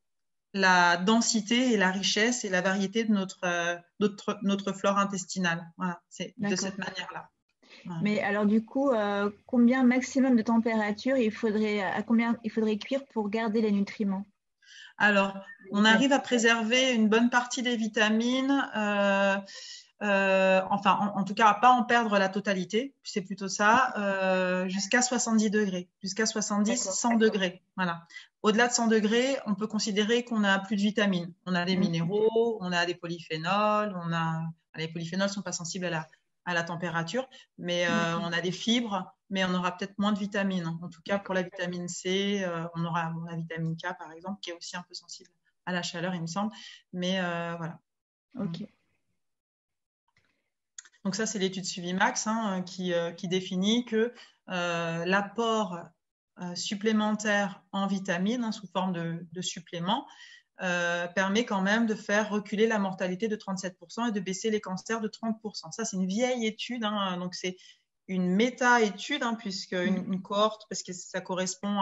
la densité et la richesse et la variété de notre flore intestinale. Voilà, c'est de cette manière-là. Voilà. Mais alors du coup, combien maximum de température à combien il faudrait cuire pour garder les nutriments? Alors, on arrive à préserver une bonne partie des vitamines, enfin, en tout cas, à pas en perdre la totalité, c'est plutôt ça, jusqu'à 70 degrés, jusqu'à 70, 100 degrés. Voilà. Au-delà de 100 degrés, on peut considérer qu'on a plus de vitamines. On a des minéraux, on a des polyphénols, les polyphénols sont pas sensibles à la température, mais on a des fibres, mais on aura peut-être moins de vitamines. En tout cas, pour la vitamine C, on aura la vitamine K, par exemple, qui est aussi un peu sensible à la chaleur, il me semble. Mais voilà. Ok. Donc ça, c'est l'étude Suivimax qui définit que l'apport supplémentaire en vitamines sous forme de suppléments permet quand même de faire reculer la mortalité de 37% et de baisser les cancers de 30%. Ça, c'est une vieille étude, donc c'est une méta-étude, puisque une cohorte, parce que ça correspond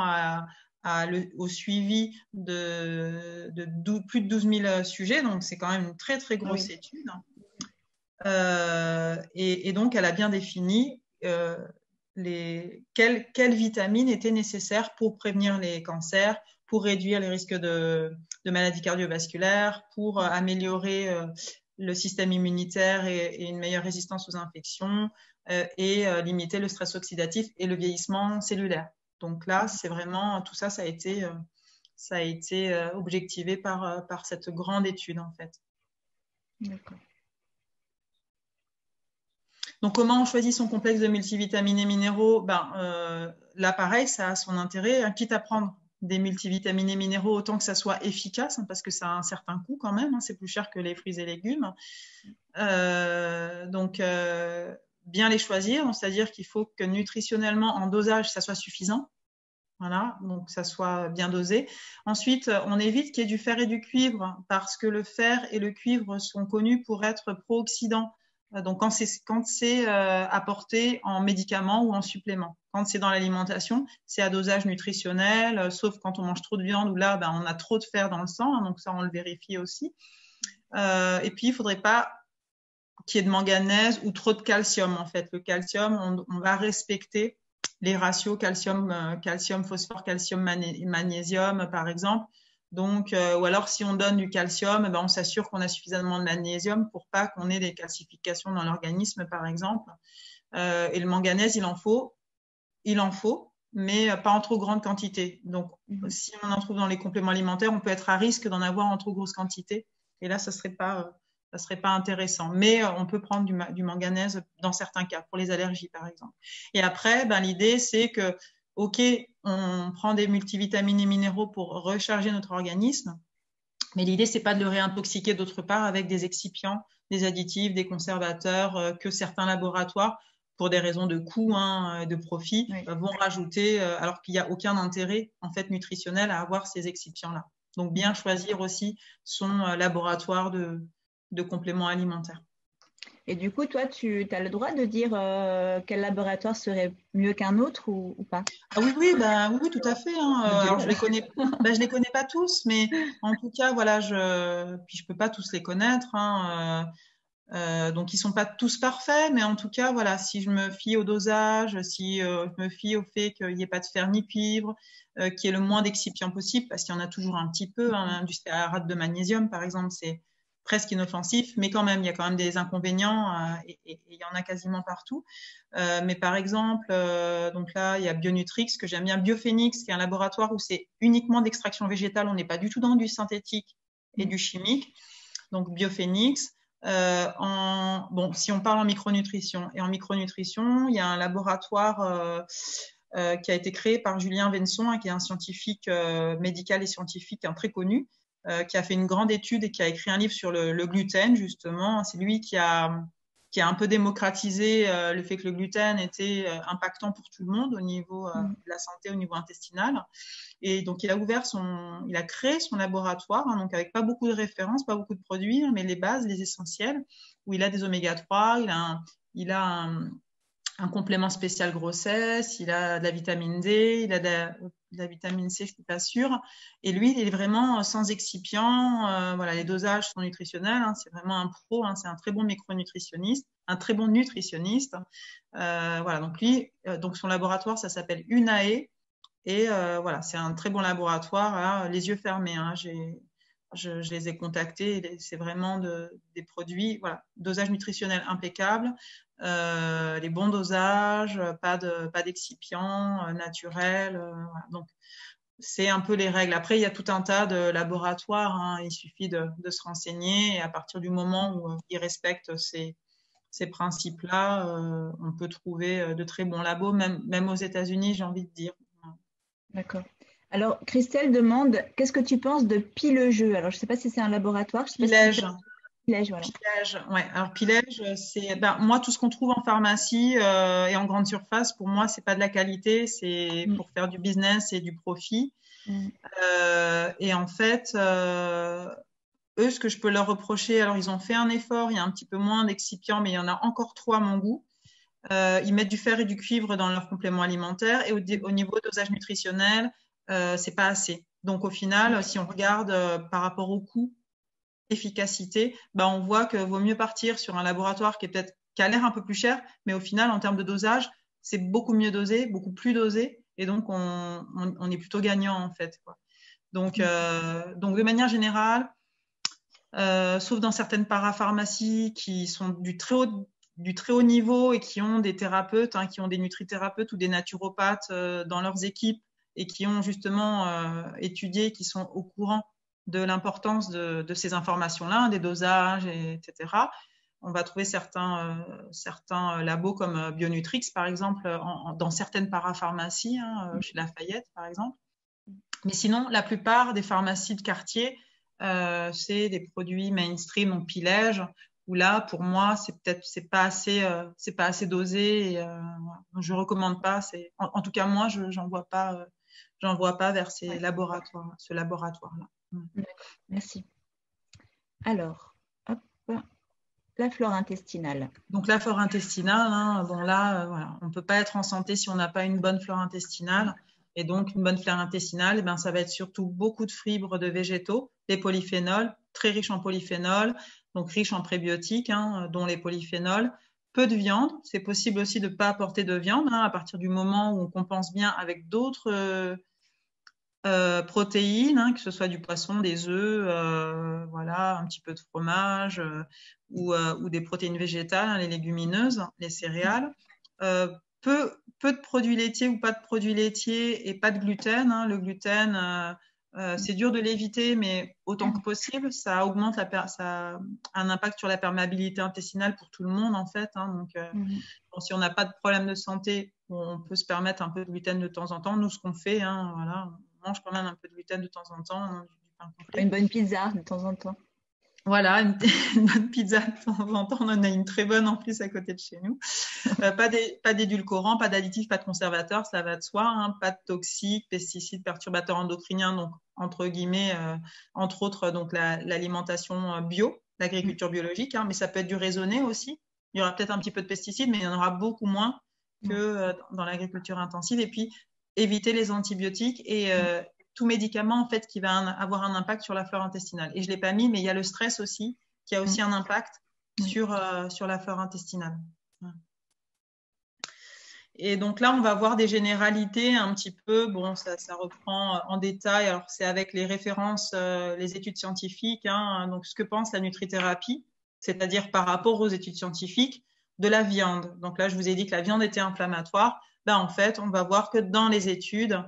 au suivi de plus de 12 000 sujets, donc c'est quand même une très, très grosse étude. Et donc, elle a bien défini quelles vitamines étaient nécessaires pour prévenir les cancers, pour réduire les risques de maladies cardiovasculaires, pour améliorer le système immunitaire et une meilleure résistance aux infections et limiter le stress oxydatif et le vieillissement cellulaire. Donc là, c'est vraiment tout ça, ça a été objectivé par cette grande étude en fait. D'accord. Donc, comment on choisit son complexe de multivitamines et minéraux? Là, pareil, ça a son intérêt. Quitte à prendre des multivitamines et minéraux, autant que ça soit efficace, parce que ça a un certain coût quand même. C'est plus cher que les fruits et légumes. Donc, bien les choisir. C'est-à-dire qu'il faut que nutritionnellement, en dosage, ça soit suffisant. Voilà, donc ça soit bien dosé. Ensuite, on évite qu'il y ait du fer et du cuivre, parce que le fer et le cuivre sont connus pour être pro-oxydants. Donc, quand c'est apporté en médicament ou en supplément. Quand c'est dans l'alimentation, c'est à dosage nutritionnel, sauf quand on mange trop de viande ou là, on a trop de fer dans le sang. Donc, ça, on le vérifie aussi. Et puis, il ne faudrait pas qu'il y ait de manganèse ou trop de calcium. En fait, le calcium, on va respecter les ratios calcium, phosphore, calcium, magnésium, par exemple. Donc, ou alors si on donne du calcium, on s'assure qu'on a suffisamment de magnésium pour pas qu'on ait des calcifications dans l'organisme, par exemple. Et le manganèse, il en faut, mais pas en trop grande quantité. Donc, si on en trouve dans les compléments alimentaires, on peut être à risque d'en avoir en trop grosse quantité. Et là, ça serait pas intéressant. Mais on peut prendre du manganèse dans certains cas, pour les allergies, par exemple. Et après, l'idée, c'est que, OK, on prend des multivitamines et minéraux pour recharger notre organisme, mais l'idée, c'est pas de le réintoxiquer d'autre part avec des excipients, des additifs, des conservateurs que certains laboratoires, pour des raisons de coût, de profit, vont rajouter, alors qu'il n'y a aucun intérêt en fait nutritionnel à avoir ces excipients-là. Donc, bien choisir aussi son laboratoire de compléments alimentaires. Et du coup, toi, tu as le droit de dire quel laboratoire serait mieux qu'un autre ou pas? Ah oui, oui, tout à fait. Alors, je les connais pas tous, mais en tout cas, voilà, puis je peux pas tous les connaître. Donc, ils sont pas tous parfaits, mais en tout cas, voilà, si je me fie au dosage, si je me fie au fait qu'il n'y ait pas de fer ni cuivre, qu'il y ait le moins d'excipients possible, parce qu'il y en a toujours un petit peu, du stéarate de magnésium, par exemple, c'est presque inoffensif, mais quand même, il y a quand même des inconvénients et il y en a quasiment partout. Mais par exemple, donc là, il y a Bionutrix, que j'aime bien, Biophénix, qui est un laboratoire où c'est uniquement d'extraction végétale, on n'est pas du tout dans du synthétique et du chimique. Donc, Biophénix. Si on parle en micronutrition, et en micronutrition, il y a un laboratoire qui a été créé par Julien Venson, qui est un scientifique médical et scientifique très connu, qui a fait une grande étude et qui a écrit un livre sur le gluten, justement. C'est lui qui a un peu démocratisé le fait que le gluten était impactant pour tout le monde au niveau de la santé, au niveau intestinal. Et donc, il a créé son laboratoire, donc avec pas beaucoup de références, pas beaucoup de produits, mais les bases, les essentiels, où il a des oméga 3, il a un complément spécial grossesse, il a de la vitamine D, il a de la vitamine C, je suis pas sûre. Et lui, il est vraiment sans excipients. Voilà, les dosages sont nutritionnels. C'est vraiment un pro. C'est un très bon micronutritionniste, un très bon nutritionniste. Voilà, donc lui, donc son laboratoire, ça s'appelle Unae. Et voilà, c'est un très bon laboratoire, les yeux fermés. Je les ai contactés. C'est vraiment des produits, voilà, dosage nutritionnel impeccable, les bons dosages, pas d'excipients naturels. Voilà. Donc, c'est un peu les règles. Après, il y a tout un tas de laboratoires. Il suffit de se renseigner. Et à partir du moment où ils respectent ces principes-là, on peut trouver de très bons labos, même aux États-Unis, j'ai envie de dire. D'accord. Alors, Christelle demande, qu'est-ce que tu penses de Pilejeu? Alors, je ne sais pas si c'est un laboratoire. Pilège. Pilège, voilà. Pilège, ouais. Alors, Pilège, c'est, moi, tout ce qu'on trouve en pharmacie et en grande surface, pour moi, c'est pas de la qualité, c'est pour faire du business et du profit. Et en fait, eux, ce que je peux leur reprocher, alors ils ont fait un effort, il y a un petit peu moins d'excipients, mais il y en a encore trop à mon goût. Ils mettent du fer et du cuivre dans leurs compléments alimentaires et au niveau dosage nutritionnel, c'est pas assez. Donc au final, si on regarde par rapport au coût, efficacité, on voit que vaut mieux partir sur un laboratoire qui a l'air un peu plus cher, mais au final, en termes de dosage, c'est beaucoup mieux dosé, beaucoup plus dosé, et donc on est plutôt gagnant en fait, quoi. Donc de manière générale, sauf dans certaines parapharmacies qui sont du très haut niveau et qui ont des thérapeutes, qui ont des nutrithérapeutes ou des naturopathes dans leurs équipes et qui ont justement étudié, qui sont au courant de l'importance de ces informations-là, des dosages, etc. On va trouver certains labos comme Bionutrix, par exemple, dans certaines parapharmacies, chez Lafayette, par exemple. Mais sinon, la plupart des pharmacies de quartier, c'est des produits mainstream, donc Pilège, où là, pour moi, c'est pas assez dosé. Et, je recommande pas. En tout cas, moi, j'en vois pas vers ce laboratoire-là. Merci. Alors, hop. la flore intestinale. Donc la flore intestinale, hein, bon là, voilà, on ne peut pas être en santé si on n'a pas une bonne flore intestinale. Et donc une bonne flore intestinale, eh ben, ça va être surtout beaucoup de fibres de végétaux, des polyphénols, très riches en polyphénols, donc riches en prébiotiques, hein, dont les polyphénols. Peu de viande, c'est possible aussi de ne pas apporter de viande, hein, à partir du moment où on compense bien avec d'autres protéines, hein, que ce soit du poisson, des œufs, voilà, un petit peu de fromage ou des protéines végétales, hein, les légumineuses, les céréales. Peu de produits laitiers ou pas de produits laitiers et pas de gluten. Hein. Le gluten, c'est dur de l'éviter, mais autant que possible, ça augmente ça a un impact sur la perméabilité intestinale pour tout le monde en fait. Hein. Donc, bon, si on n'a pas de problème de santé, on peut se permettre un peu de gluten de temps en temps. Nous, ce qu'on fait, hein, voilà, on mange quand même un peu de gluten de temps en temps, hein, du pain complet. Une bonne pizza de temps en temps. Voilà, une bonne pizza de temps en temps. On en a une très bonne en plus à côté de chez nous. Pas d'édulcorants, pas d'additifs, pas de conservateurs, ça va de soi. Hein, pas de toxiques, pesticides, perturbateurs endocriniens, donc entre guillemets, entre autres, donc l'alimentation bio, l'agriculture biologique. Hein, mais ça peut être du raisonné aussi. Il y aura peut-être un petit peu de pesticides, mais il y en aura beaucoup moins que dans l'agriculture intensive. Et puis éviter les antibiotiques et tout médicament en fait qui va avoir un impact sur la flore intestinale. Et je l'ai pas mis, mais il y a le stress aussi qui a aussi un impact sur la flore intestinale. Et donc là, on va voir des généralités un petit peu. Bon, ça reprend en détail. Alors, c'est avec les références, les études scientifiques. Hein, donc, ce que pense la nutrithérapie, c'est-à-dire par rapport aux études scientifiques de la viande. Donc là, je vous ai dit que la viande était inflammatoire. Ben, en fait, on va voir que dans les études,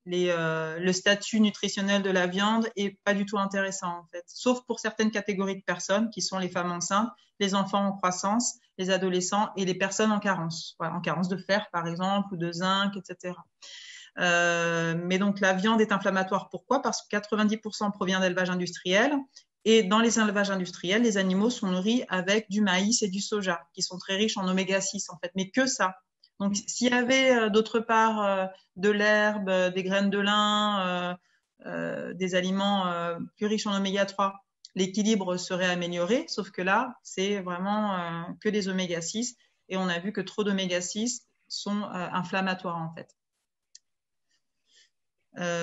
le statut nutritionnel de la viande est pas du tout intéressant en fait, sauf pour certaines catégories de personnes qui sont les femmes enceintes, les enfants en croissance, les adolescents et les personnes en carence, voilà, en carence de fer par exemple ou de zinc, etc. Mais donc la viande est inflammatoire. Pourquoi? Parce que 90% provient d'élevage industriel. Et dans les élevages industriels, les animaux sont nourris avec du maïs et du soja, qui sont très riches en oméga 6 en fait, mais que ça. Donc, s'il y avait d'autre part de l'herbe, des graines de lin, des aliments plus riches en oméga 3, l'équilibre serait amélioré. Sauf que là, c'est vraiment que des oméga 6. Et on a vu que trop d'oméga 6 sont inflammatoires en fait.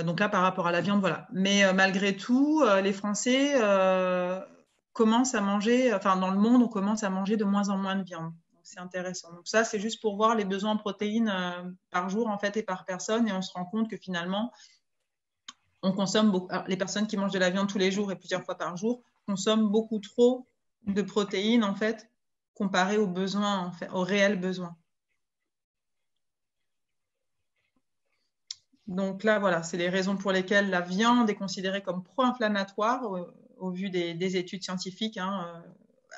Donc là, par rapport à la viande, voilà. Mais malgré tout, les Français commencent à manger, enfin dans le monde, on commence à manger de moins en moins de viande. C'est intéressant. Donc ça, c'est juste pour voir les besoins en protéines par jour en fait et par personne, et on se rend compte que finalement, on consomme beaucoup. Alors, les personnes qui mangent de la viande tous les jours et plusieurs fois par jour consomment beaucoup trop de protéines en fait, comparé aux besoins en fait, aux réels besoins. Donc là, voilà, c'est les raisons pour lesquelles la viande est considérée comme pro-inflammatoire au vu des études scientifiques. Hein,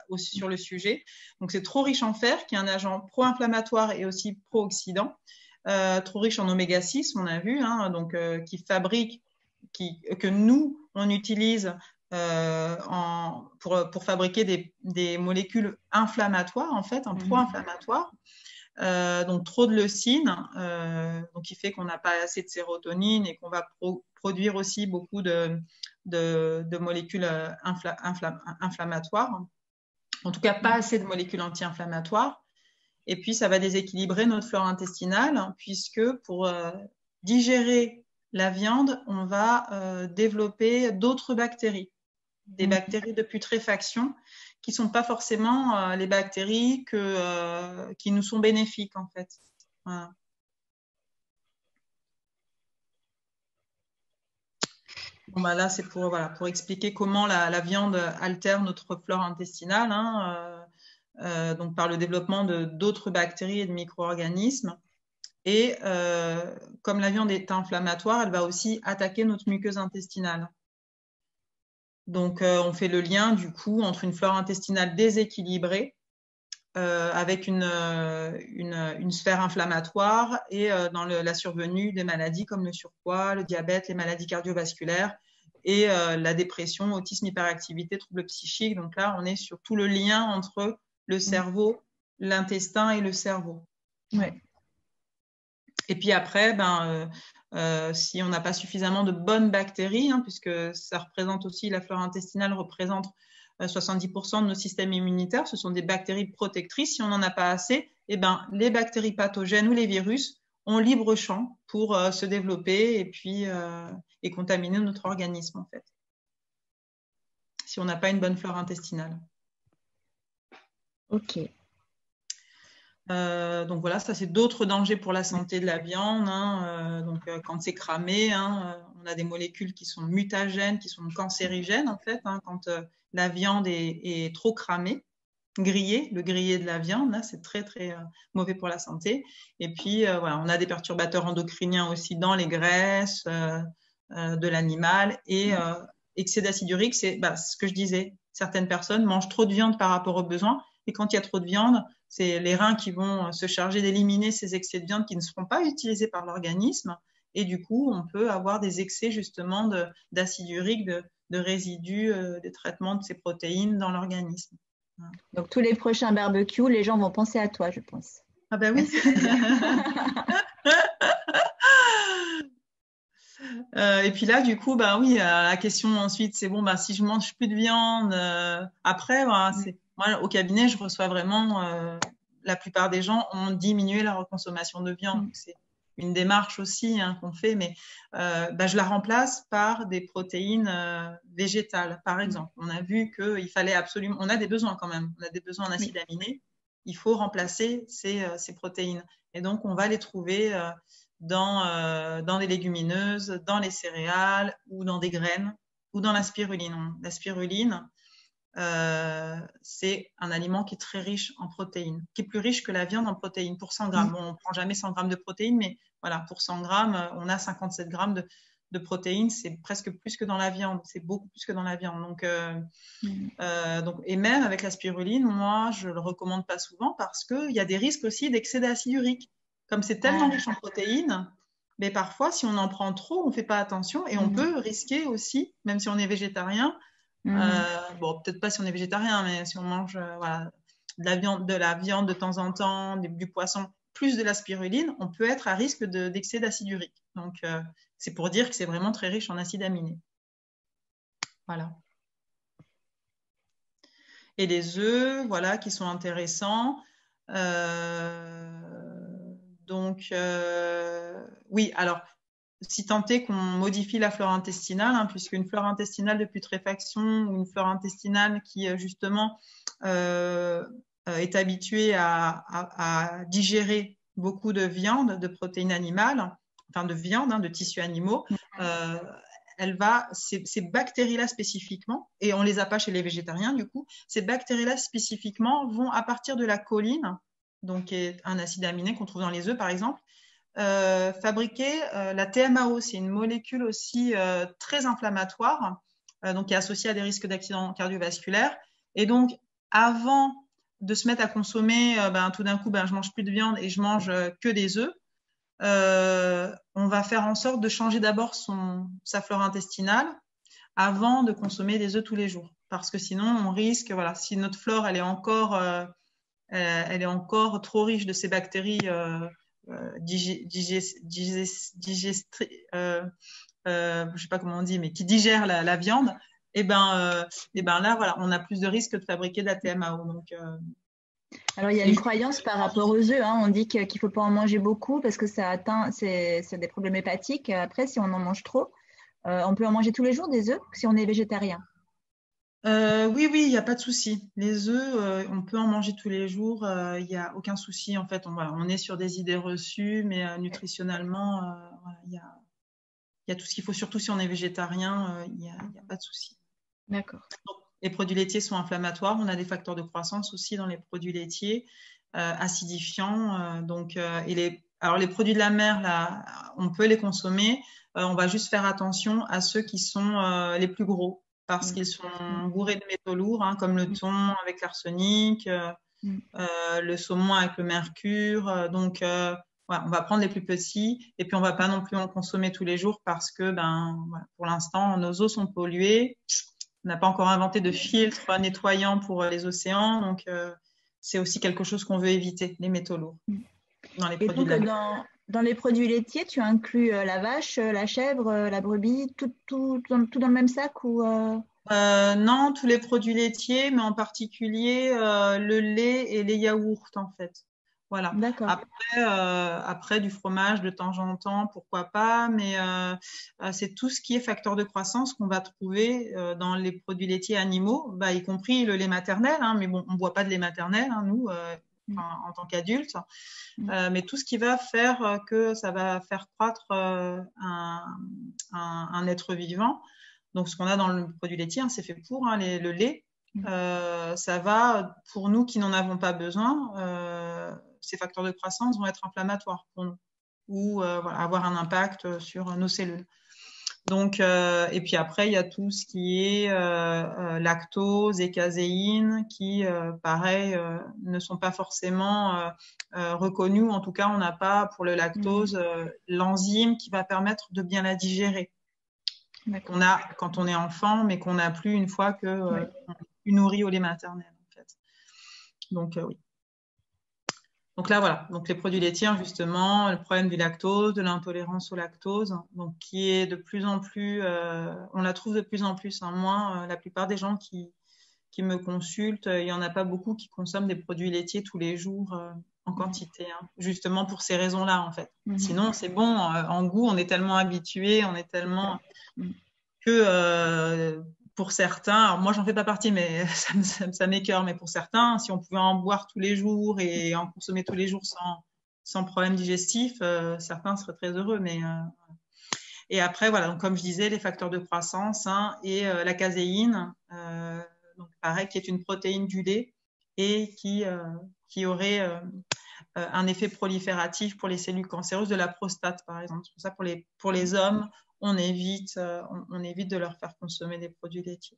aussi sur le sujet. Donc, c'est trop riche en fer, qui est un agent pro-inflammatoire et aussi pro-oxydant. Trop riche en oméga 6, on a vu, hein, donc, que nous, on utilise pour fabriquer des molécules inflammatoires, en fait, pro-inflammatoires. Donc, trop de leucine, donc, qui fait qu'on n'a pas assez de sérotonine et qu'on va produire aussi beaucoup de molécules inflammatoires. En tout cas, pas assez de molécules anti-inflammatoires. Et puis, ça va déséquilibrer notre flore intestinale, puisque pour digérer la viande, on va développer d'autres bactéries, des bactéries de putréfaction, qui ne sont pas forcément les bactéries qui nous sont bénéfiques, en fait. Voilà. Bon, bah là, c'est pour expliquer comment la viande altère notre flore intestinale, hein, donc par le développement d'autres bactéries et de micro-organismes. Et comme la viande est inflammatoire, elle va aussi attaquer notre muqueuse intestinale. Donc, on fait le lien, du coup, entre une flore intestinale déséquilibrée avec une sphère inflammatoire et dans la survenue des maladies comme le surpoids, le diabète, les maladies cardiovasculaires et la dépression, autisme, hyperactivité, troubles psychiques. Donc là, on est sur tout le lien entre le cerveau, l'intestin et le cerveau. Ouais. Et puis après, si on n'a pas suffisamment de bonnes bactéries, hein, puisque ça représente aussi, la flore intestinale représente 70% de nos systèmes immunitaires, ce sont des bactéries protectrices. Si on n'en a pas assez, eh ben, les bactéries pathogènes ou les virus ont libre champ pour se développer et puis et contaminer notre organisme, en fait, si on n'a pas une bonne flore intestinale. Ok. Donc voilà, ça c'est d'autres dangers pour la santé de la viande. Quand c'est cramé, on a des molécules qui sont mutagènes, qui sont cancérigènes en fait. Quand la viande est trop cramée, grillée, le grillé de la viande, là, c'est très très mauvais pour la santé. Et puis voilà, on a des perturbateurs endocriniens aussi dans les graisses de l'animal et excès d'acide urique, c'est ce que je disais. Certaines personnes mangent trop de viande par rapport aux besoins et quand il y a trop de viande, c'est les reins qui vont se charger d'éliminer ces excès de viande qui ne seront pas utilisés par l'organisme. Et du coup, on peut avoir des excès justement d'acide urique, de résidus, des traitements de ces protéines dans l'organisme. Donc, tous les prochains barbecues, les gens vont penser à toi, je pense. Ah ben oui. Et puis là, du coup, oui, la question ensuite, c'est bon, si je mange plus de viande, après, moi, au cabinet, je reçois vraiment, la plupart des gens ont diminué leur consommation de viande. C'est une démarche aussi qu'on fait, mais je la remplace par des protéines végétales, par exemple. On a vu qu'il fallait absolument, on a des besoins quand même, on a des besoins en acides aminés, il faut remplacer ces protéines. Et donc, on va les trouver dans des légumineuses, dans les céréales ou dans des graines ou dans la spiruline. La spiruline, c'est un aliment qui est très riche en protéines, qui est plus riche que la viande en protéines pour 100 grammes. Bon, on ne prend jamais 100 grammes de protéines, mais voilà, pour 100 grammes, on a 57 grammes de protéines. C'est presque plus que dans la viande. C'est beaucoup plus que dans la viande. Donc, et même avec la spiruline, moi, je ne le recommande pas souvent parce qu'il y a des risques aussi d'excès d'acide urique. Comme c'est tellement riche en protéines, mais parfois, si on en prend trop, on ne fait pas attention et on peut risquer aussi, même si on est végétarien, peut-être pas si on est végétarien, mais si on mange de la viande de temps en temps, du poisson, plus de la spiruline, on peut être à risque d'excès d'acide urique. Donc, c'est pour dire que c'est vraiment très riche en acides aminés. Voilà. Et les œufs, voilà, qui sont intéressants. Oui, alors, si tant est qu'on modifie la flore intestinale, puisqu'une flore intestinale de putréfaction ou une flore intestinale qui, justement, est habituée à digérer beaucoup de viande, de protéines animales, enfin de viande, de tissus animaux, ces bactéries-là spécifiquement, et on les a pas chez les végétariens du coup, ces bactéries-là spécifiquement vont à partir de la choline, donc qui est un acide aminé qu'on trouve dans les œufs par exemple, fabriquer la TMAO, c'est une molécule aussi très inflammatoire, donc qui est associée à des risques d'accidents cardiovasculaires. Et donc, avant de se mettre à consommer, tout d'un coup, je mange plus de viande et je mange que des œufs, on va faire en sorte de changer d'abord sa flore intestinale avant de consommer des œufs tous les jours. Parce que sinon, on risque, si notre flore elle est encore trop riche de ces bactéries je sais pas comment on dit, mais qui digèrent la viande, là, on a plus de risques de fabriquer de la TMAO. Donc, alors, il y a une croyance par rapport aux œufs. On dit qu'il ne faut pas en manger beaucoup parce que c'est des problèmes hépatiques. Après, si on en mange trop, on peut en manger tous les jours des œufs si on est végétarien. Oui, il n'y a pas de souci. Les œufs, on peut en manger tous les jours. Il n'y a aucun souci. En fait, on est sur des idées reçues, mais nutritionnellement, il y a tout ce qu'il faut. Surtout si on est végétarien, il n'y a pas de souci. D'accord. Les produits laitiers sont inflammatoires. On a des facteurs de croissance aussi dans les produits laitiers, acidifiants. Alors les produits de la mer, là, on peut les consommer. On va juste faire attention à ceux qui sont les plus gros parce qu'ils sont bourrés de métaux lourds, comme le thon avec l'arsenic, le saumon avec le mercure. On va prendre les plus petits et puis on va pas non plus en consommer tous les jours parce que pour l'instant, nos eaux sont polluées. On n'a pas encore inventé de filtres nettoyants pour les océans, donc c'est aussi quelque chose qu'on veut éviter, les métaux lourds. Dans les produits dans les produits laitiers, tu inclus la vache, la chèvre, la brebis, tout dans le même sac ou Non, tous les produits laitiers, mais en particulier le lait et les yaourts, en fait. Voilà. D'accord. Après, du fromage de temps en temps, pourquoi pas, mais c'est tout ce qui est facteur de croissance qu'on va trouver dans les produits laitiers animaux, bah, y compris le lait maternel, hein, mais bon, on ne boit pas de lait maternel, hein, nous, en tant qu'adultes, mais tout ce qui va faire que ça va faire croître un être vivant. Donc, ce qu'on a dans le produit laitier, hein, c'est fait pour, hein, le lait. Ça va, pour nous qui n'en avons pas besoin, ces facteurs de croissance vont être inflammatoires pour nous ou voilà, avoir un impact sur nos cellules. Donc, et puis après, il y a tout ce qui est lactose et caséine qui, pareil, ne sont pas forcément reconnus. En tout cas, on n'a pas pour le lactose l'enzyme qui va permettre de bien la digérer. Qu'on a quand on est enfant, mais qu'on n'a plus une fois que on est plus nourri au lait maternel, en fait. Donc oui. Donc là, voilà. Donc les produits laitiers, justement, le problème du lactose, de l'intolérance au lactose, donc qui est de plus en plus, on la trouve de plus en plus. Hein. Moi, la plupart des gens qui me consultent, il y en a pas beaucoup qui consomment des produits laitiers tous les jours en quantité, hein, justement pour ces raisons-là, en fait. Sinon, c'est bon, en goût, on est tellement habitué, on est tellement que pour certains, alors moi j'en fais pas partie, mais ça m'écœure, mais pour certains, si on pouvait en boire tous les jours et en consommer tous les jours sans problème digestif, certains seraient très heureux. Et après, voilà, donc comme je disais, les facteurs de croissance hein, et la caséine, donc pareil, qui est une protéine du lait et qui aurait un effet prolifératif pour les cellules cancéreuses de la prostate, par exemple. C'est pour ça pour les hommes, on évite de leur faire consommer des produits laitiers.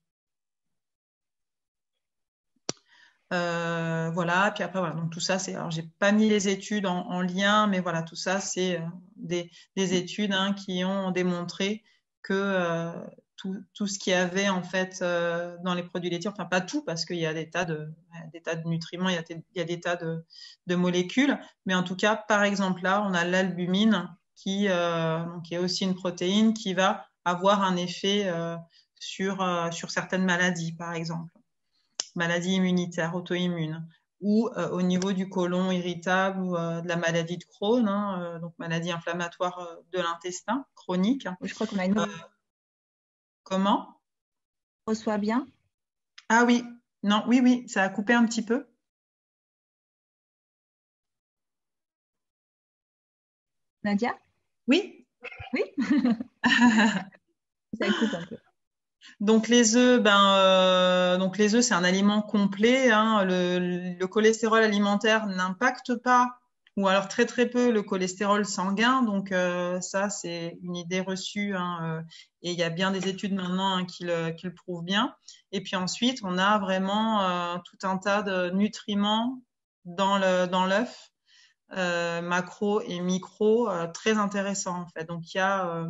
Voilà, puis après, voilà, donc tout ça, alors j'ai pas mis les études en lien, mais voilà, tout ça, c'est des études hein, qui ont démontré que tout ce qu'il y avait en fait dans les produits laitiers, enfin pas tout, parce qu'il y a des tas de nutriments, il y a des tas de molécules, mais en tout cas, par exemple, là, on a l'albumine qui est aussi une protéine qui va avoir un effet sur certaines maladies, par exemple. Maladies immunitaires, auto-immunes, ou au niveau du côlon irritable ou de la maladie de Crohn, hein, donc maladie inflammatoire de l'intestin chronique. Je crois qu'on a une... Comment? On reçoit bien? Ah oui, non, oui, ça a coupé un petit peu. Nadia? Oui. Oui. Ça coupe un peu. Donc les œufs, c'est un aliment complet. Hein. Le cholestérol alimentaire n'impacte pas, ou alors très très peu, le cholestérol sanguin. Donc ça, c'est une idée reçue. Hein, et il y a bien des études maintenant hein, qui le prouvent bien. Et puis ensuite, on a vraiment tout un tas de nutriments dans l'œuf, macro et micro, très intéressants en fait. Donc il y a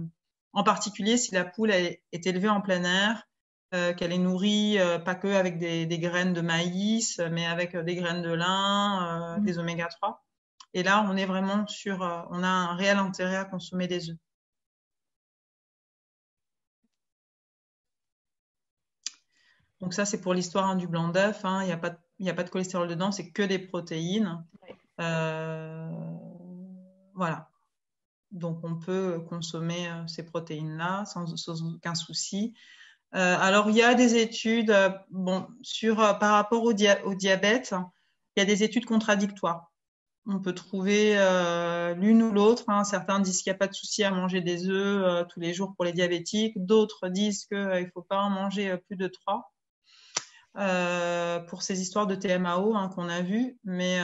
en particulier si la poule est élevée en plein air, qu'elle est nourrie pas que avec des graines de maïs, mais avec des graines de lin, des oméga 3. Et là, on est vraiment on a un réel intérêt à consommer des œufs. Donc ça, c'est pour l'histoire hein, du blanc d'œuf. Hein. Il n'y a pas de cholestérol dedans, c'est que des protéines. Voilà. Donc, on peut consommer ces protéines-là sans aucun souci. Alors, il y a des études par rapport au diabète, il y a des études contradictoires. On peut trouver l'une ou l'autre. Hein. Certains disent qu'il n'y a pas de souci à manger des œufs tous les jours pour les diabétiques. D'autres disent qu'il ne faut pas en manger plus de 3 pour ces histoires de TMAO hein, qu'on a vues. Mais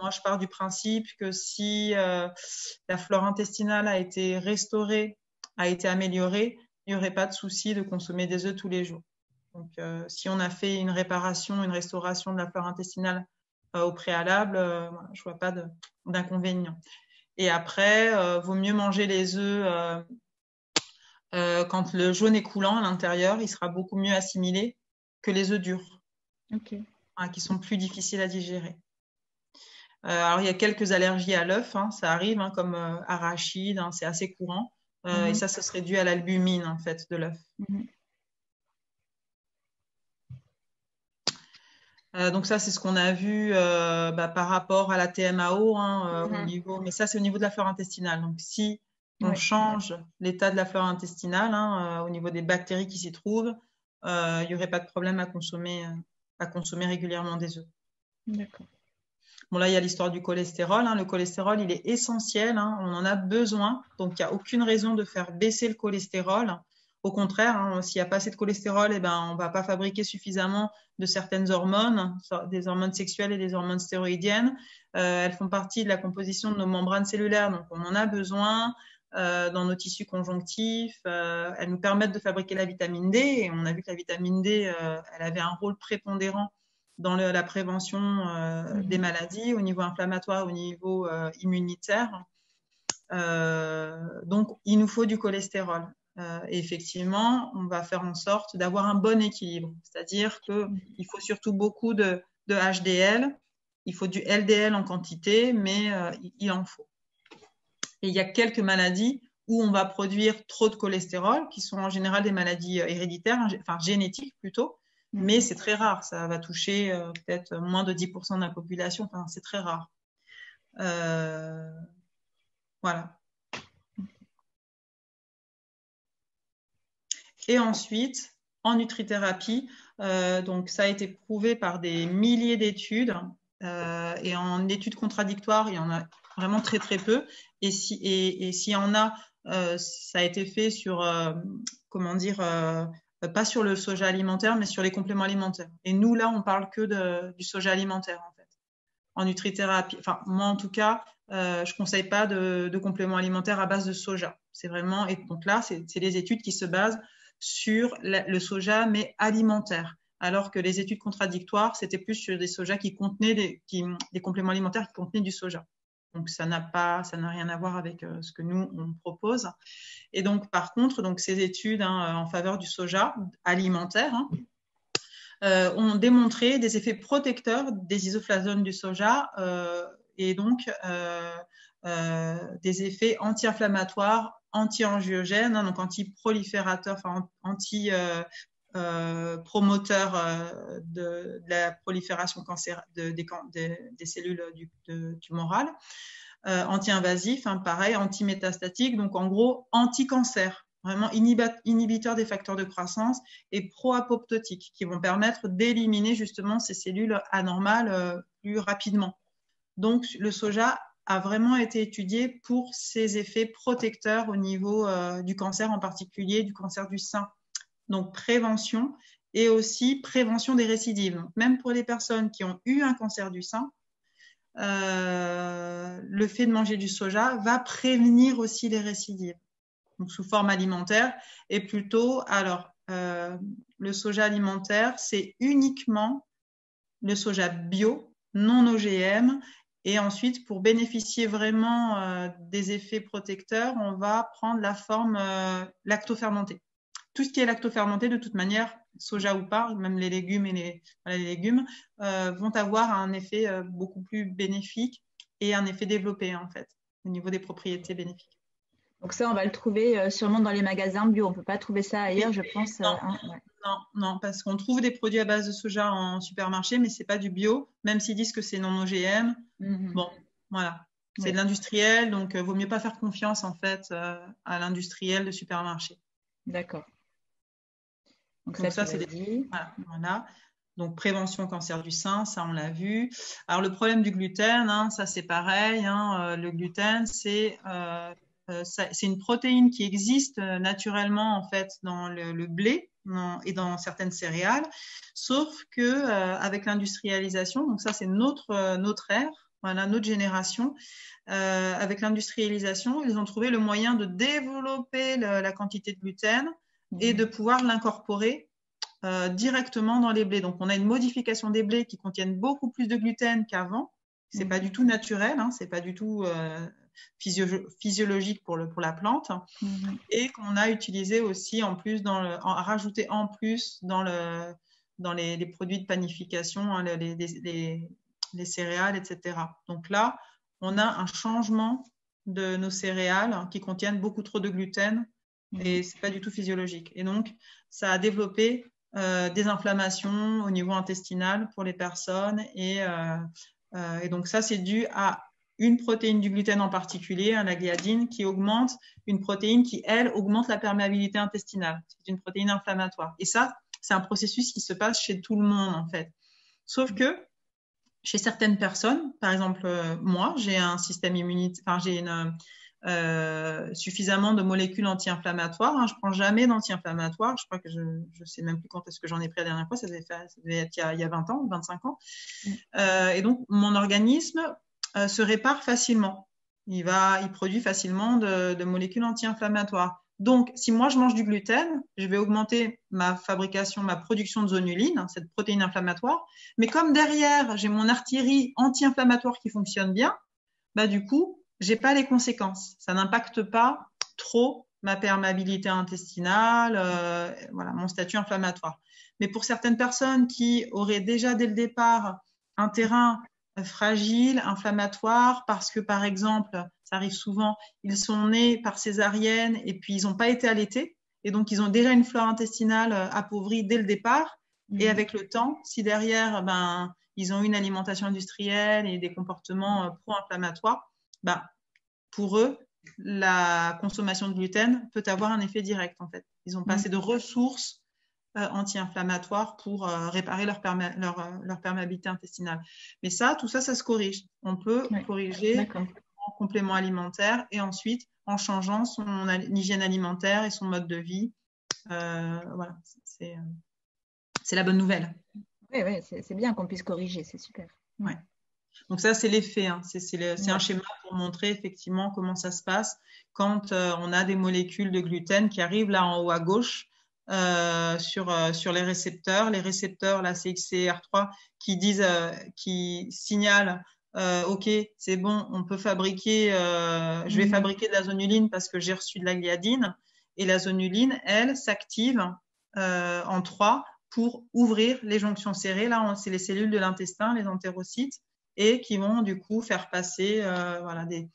moi, je pars du principe que si la flore intestinale a été restaurée, a été améliorée, il n'y aurait pas de souci de consommer des œufs tous les jours. Donc, si on a fait une réparation, une restauration de la flore intestinale au préalable, je ne vois pas d'inconvénient. Et après, vaut mieux manger les œufs quand le jaune est coulant à l'intérieur, il sera beaucoup mieux assimilé que les œufs durs, hein, qui sont plus difficiles à digérer. Alors, il y a quelques allergies à l'œuf, hein, ça arrive, hein, comme arachide, hein, c'est assez courant. Et ça, ce serait dû à l'albumine, en fait, de l'œuf. Donc ça, c'est ce qu'on a vu par rapport à la TMAO au niveau, mais ça, c'est au niveau de la flore intestinale. Donc si on change l'état de la flore intestinale au niveau des bactéries qui s'y trouvent, il n'y aurait pas de problème à consommer régulièrement des œufs. D'accord. Bon, là, il y a l'histoire du cholestérol. Le cholestérol, il est essentiel. On en a besoin. Donc, il n'y a aucune raison de faire baisser le cholestérol. Au contraire, s'il n'y a pas assez de cholestérol, on ne va pas fabriquer suffisamment de certaines hormones, des hormones sexuelles et des hormones stéroïdiennes. Elles font partie de la composition de nos membranes cellulaires. Donc, on en a besoin dans nos tissus conjonctifs. Elles nous permettent de fabriquer la vitamine D. Et on a vu que la vitamine D, elle avait un rôle prépondérant dans la prévention des maladies au niveau inflammatoire, au niveau immunitaire. Donc, il nous faut du cholestérol. Et effectivement, on va faire en sorte d'avoir un bon équilibre. C'est-à-dire qu'il faut surtout beaucoup de HDL, il faut du LDL en quantité, mais il en faut. Et il y a quelques maladies où on va produire trop de cholestérol, qui sont en général des maladies héréditaires, enfin génétiques plutôt, mais c'est très rare. Ça va toucher peut-être moins de 10% de la population. Enfin, c'est très rare. Voilà. Et ensuite, en nutrithérapie, donc ça a été prouvé par des milliers d'études. Et en études contradictoires, il y en a vraiment très très peu. Et s'il y en a, ça a été fait sur, pas sur le soja alimentaire, mais sur les compléments alimentaires. Et nous, là, on parle que du soja alimentaire, en fait. En nutrithérapie, enfin, moi, en tout cas, je conseille pas de compléments alimentaires à base de soja. C'est vraiment, et donc là, c'est les études qui se basent sur le soja, mais alimentaire. Alors que les études contradictoires, c'était plus sur des sojas qui contenaient des compléments alimentaires qui contenaient du soja. Donc, ça n'a rien à voir avec ce que nous, on propose. Et donc, par contre, donc, ces études en faveur du soja alimentaire ont démontré des effets protecteurs des isoflavones du soja et donc des effets anti-inflammatoires, anti-angiogènes, donc anti-proliférateurs, enfin promoteur de la prolifération des cellules tumorales, anti-invasif, pareil, anti-métastatique, donc en gros anti-cancer, vraiment inhibiteur des facteurs de croissance et pro-apoptotique, qui vont permettre d'éliminer justement ces cellules anormales plus rapidement. Donc le soja a vraiment été étudié pour ses effets protecteurs au niveau du cancer, en particulier du cancer du sein. Donc prévention et aussi prévention des récidives. Donc, même pour les personnes qui ont eu un cancer du sein, le fait de manger du soja va prévenir aussi les récidives. Donc sous forme alimentaire et plutôt, le soja alimentaire, c'est uniquement le soja bio, non OGM. Et ensuite, pour bénéficier vraiment des effets protecteurs, on va prendre la forme lactofermentée. Tout ce qui est lactofermenté, de toute manière, soja ou pas, même les légumes et les légumes, vont avoir un effet beaucoup plus bénéfique et un effet développé, en fait, au niveau des propriétés bénéfiques. Donc ça, on va le trouver sûrement dans les magasins bio. On ne peut pas trouver ça ailleurs, je pense. Non, parce qu'on trouve des produits à base de soja en supermarché, mais ce n'est pas du bio, même s'ils disent que c'est non OGM. Bon, voilà. C'est de l'industriel, donc vaut mieux pas faire confiance, en fait, à l'industriel de supermarché. D'accord. Donc ça, c'est des... Voilà. Donc, prévention cancer du sein, ça, on l'a vu. Alors, le problème du gluten, ça, c'est pareil. Le gluten, c'est une protéine qui existe naturellement, en fait, dans le blé et dans certaines céréales. Sauf que avec l'industrialisation, donc ça, c'est notre ère, voilà, notre génération. Avec l'industrialisation, ils ont trouvé le moyen de développer la quantité de gluten et de pouvoir l'incorporer directement dans les blés. Donc, on a une modification des blés qui contiennent beaucoup plus de gluten qu'avant. C'est pas du tout naturel, c'est pas du tout physiologique pour la plante, et qu'on a utilisé aussi en plus rajouté en plus dans les produits de panification, les céréales, etc. Donc là, on a un changement de nos céréales qui contiennent beaucoup trop de gluten et c'est pas du tout physiologique. Et donc, ça a développé des inflammations au niveau intestinal pour les personnes. Et donc ça, c'est dû à une protéine du gluten en particulier, la gliadine, qui augmente une protéine qui, elle, augmente la perméabilité intestinale. C'est une protéine inflammatoire. Et ça, c'est un processus qui se passe chez tout le monde, en fait. Sauf que chez certaines personnes, par exemple, moi, j'ai un système immunitaire, enfin, j'ai suffisamment de molécules anti-inflammatoires. Hein. Je prends jamais d'anti-inflammatoires. Je crois que je sais même plus quand est-ce que j'en ai pris la dernière fois. Ça devait être il y a 20 ans, 25 ans. Et donc, mon organisme se répare facilement. Il produit facilement de molécules anti-inflammatoires. Donc, si moi je mange du gluten, je vais augmenter ma production de zonuline, cette protéine inflammatoire. Mais comme derrière, j'ai mon artillerie anti-inflammatoire qui fonctionne bien, bah du coup, j'ai pas les conséquences. Ça n'impacte pas trop ma perméabilité intestinale, voilà, mon statut inflammatoire. Mais pour certaines personnes qui auraient déjà dès le départ un terrain fragile, inflammatoire, parce que par exemple, ça arrive souvent, ils sont nés par césarienne et puis ils n'ont pas été allaités, et donc ils ont déjà une flore intestinale appauvrie dès le départ. Et avec le temps, si derrière, ils ont une alimentation industrielle et des comportements pro-inflammatoires, pour eux, la consommation de gluten peut avoir un effet direct en fait. Ils ont pas assez de ressources anti-inflammatoires pour réparer leur perméabilité intestinale. Mais tout ça, ça se corrige. On peut corriger en complément alimentaire et ensuite en changeant son hygiène alimentaire et son mode de vie. Voilà, c'est la bonne nouvelle. Oui, c'est bien qu'on puisse corriger, c'est super. Ouais. Donc ça, c'est l'effet. Hein. C'est un schéma pour montrer effectivement comment ça se passe quand on a des molécules de gluten qui arrivent là en haut à gauche sur les récepteurs. Les récepteurs, la CXCR3, qui signalent OK, c'est bon, on peut fabriquer, je vais fabriquer de la zonuline parce que j'ai reçu de la gliadine. Et la zonuline, elle, s'active en 3 pour ouvrir les jonctions serrées. Là, c'est les cellules de l'intestin, les entérocytes, et qui vont du coup faire passer voilà, des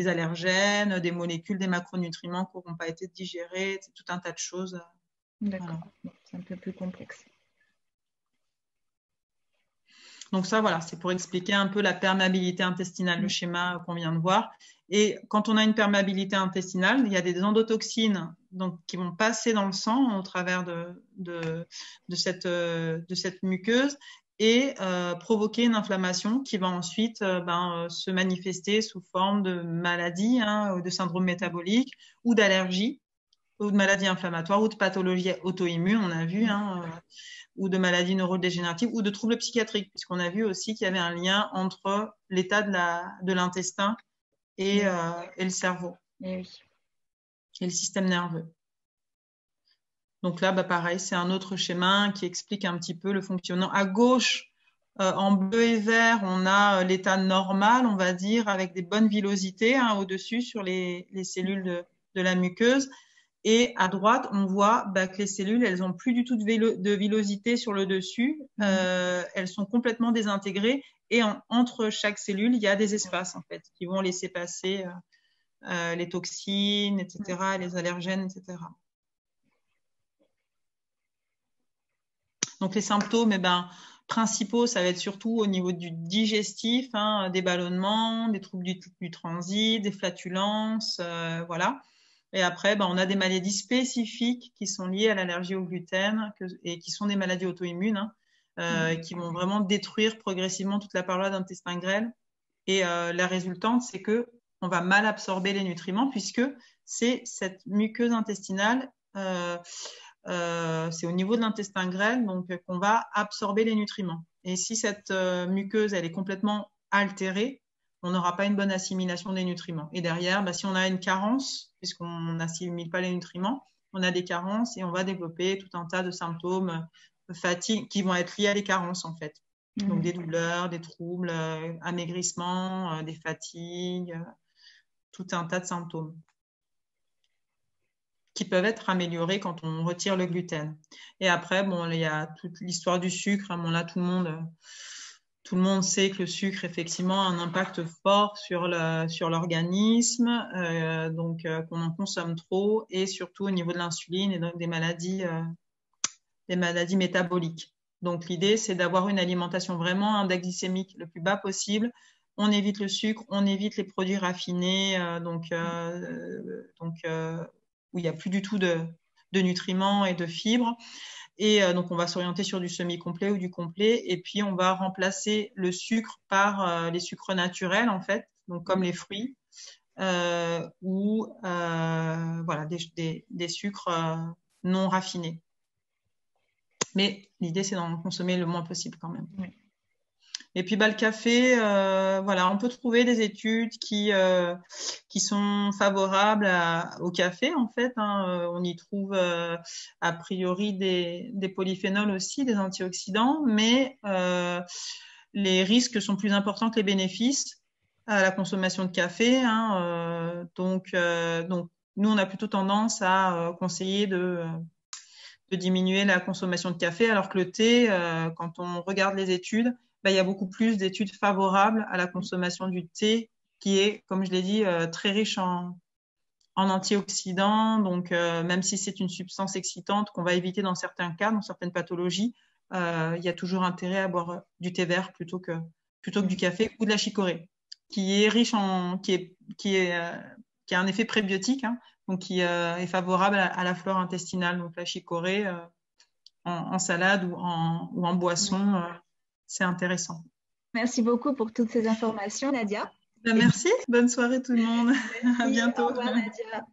allergènes, des molécules, des macronutriments qui n'auront pas été digérés, tout un tas de choses. D'accord, voilà. C'est un peu plus complexe. Donc ça, voilà, c'est pour expliquer un peu la perméabilité intestinale, le schéma qu'on vient de voir. Et quand on a une perméabilité intestinale, il y a des endotoxines qui vont passer dans le sang au travers de cette muqueuse et provoquer une inflammation qui va ensuite se manifester sous forme de maladie, ou de syndrome métabolique ou d'allergie ou de maladie inflammatoire ou de pathologie auto-immune, on a vu, ou de maladies neurodégénératives ou de troubles psychiatriques, puisqu'on a vu aussi qu'il y avait un lien entre l'état de l'intestin et le cerveau et le système nerveux. Donc là, pareil, c'est un autre schéma qui explique un petit peu le fonctionnement. À gauche, en bleu et vert, on a l'état normal, on va dire, avec des bonnes villosités au-dessus sur les cellules de la muqueuse. Et à droite, on voit que les cellules, elles n'ont plus du tout de villosité sur le dessus. Elles sont complètement désintégrées. Et entre chaque cellule, il y a des espaces, en fait, qui vont laisser passer les toxines, etc., les allergènes, etc. Donc, les symptômes, principaux, ça va être surtout au niveau du digestif, des ballonnements, des troubles du transit, des flatulences, voilà. Et après, on a des maladies spécifiques qui sont liées à l'allergie au gluten et qui sont des maladies auto-immunes qui vont vraiment détruire progressivement toute la paroi d'intestin grêle. Et la résultante, c'est qu'on va mal absorber les nutriments puisque c'est cette muqueuse intestinale, c'est au niveau de l'intestin grêle donc qu'on va absorber les nutriments. Et si cette muqueuse, elle est complètement altérée, on n'aura pas une bonne assimilation des nutriments. Et derrière, si on a une carence, puisqu'on n'assimile pas les nutriments, on a des carences et on va développer tout un tas de symptômes de fatigue qui vont être liés à les carences en fait. Donc des douleurs, des troubles, amaigrissement, des fatigues, tout un tas de symptômes qui peuvent être améliorés quand on retire le gluten. Et après, il y a toute l'histoire du sucre. Là, tout le monde sait que le sucre, effectivement, a un impact fort sur l'organisme, donc qu'on en consomme trop, et surtout au niveau de l'insuline et donc des maladies des maladies métaboliques. Donc, l'idée, c'est d'avoir une alimentation vraiment index glycémique le plus bas possible. On évite le sucre, on évite les produits raffinés, où il n'y a plus du tout de nutriments et de fibres. Et donc, on va s'orienter sur du semi-complet ou du complet. Et puis, on va remplacer le sucre par les sucres naturels, en fait, donc comme les fruits, ou voilà, des sucres non raffinés. Mais l'idée, c'est d'en consommer le moins possible quand même. Oui. Et puis, le café, voilà, on peut trouver des études qui sont favorables au café, en fait. Hein. On y trouve a priori des polyphénols aussi, des antioxydants, mais les risques sont plus importants que les bénéfices à la consommation de café. Hein. Donc, nous, on a plutôt tendance à conseiller de diminuer la consommation de café, alors que le thé, quand on regarde les études, il y a beaucoup plus d'études favorables à la consommation du thé, qui est, comme je l'ai dit, très riche en antioxydants. Donc, même si c'est une substance excitante qu'on va éviter dans certains cas, dans certaines pathologies, il y a toujours intérêt à boire du thé vert plutôt que du café ou de la chicorée, qui est riche qui a un effet prébiotique, hein, donc qui est favorable à la flore intestinale. Donc, la chicorée en salade ou en boisson, c'est intéressant. Merci beaucoup pour toutes ces informations, Nadia. Merci. Bonne soirée tout le monde. Merci. À bientôt. Au revoir, Nadia.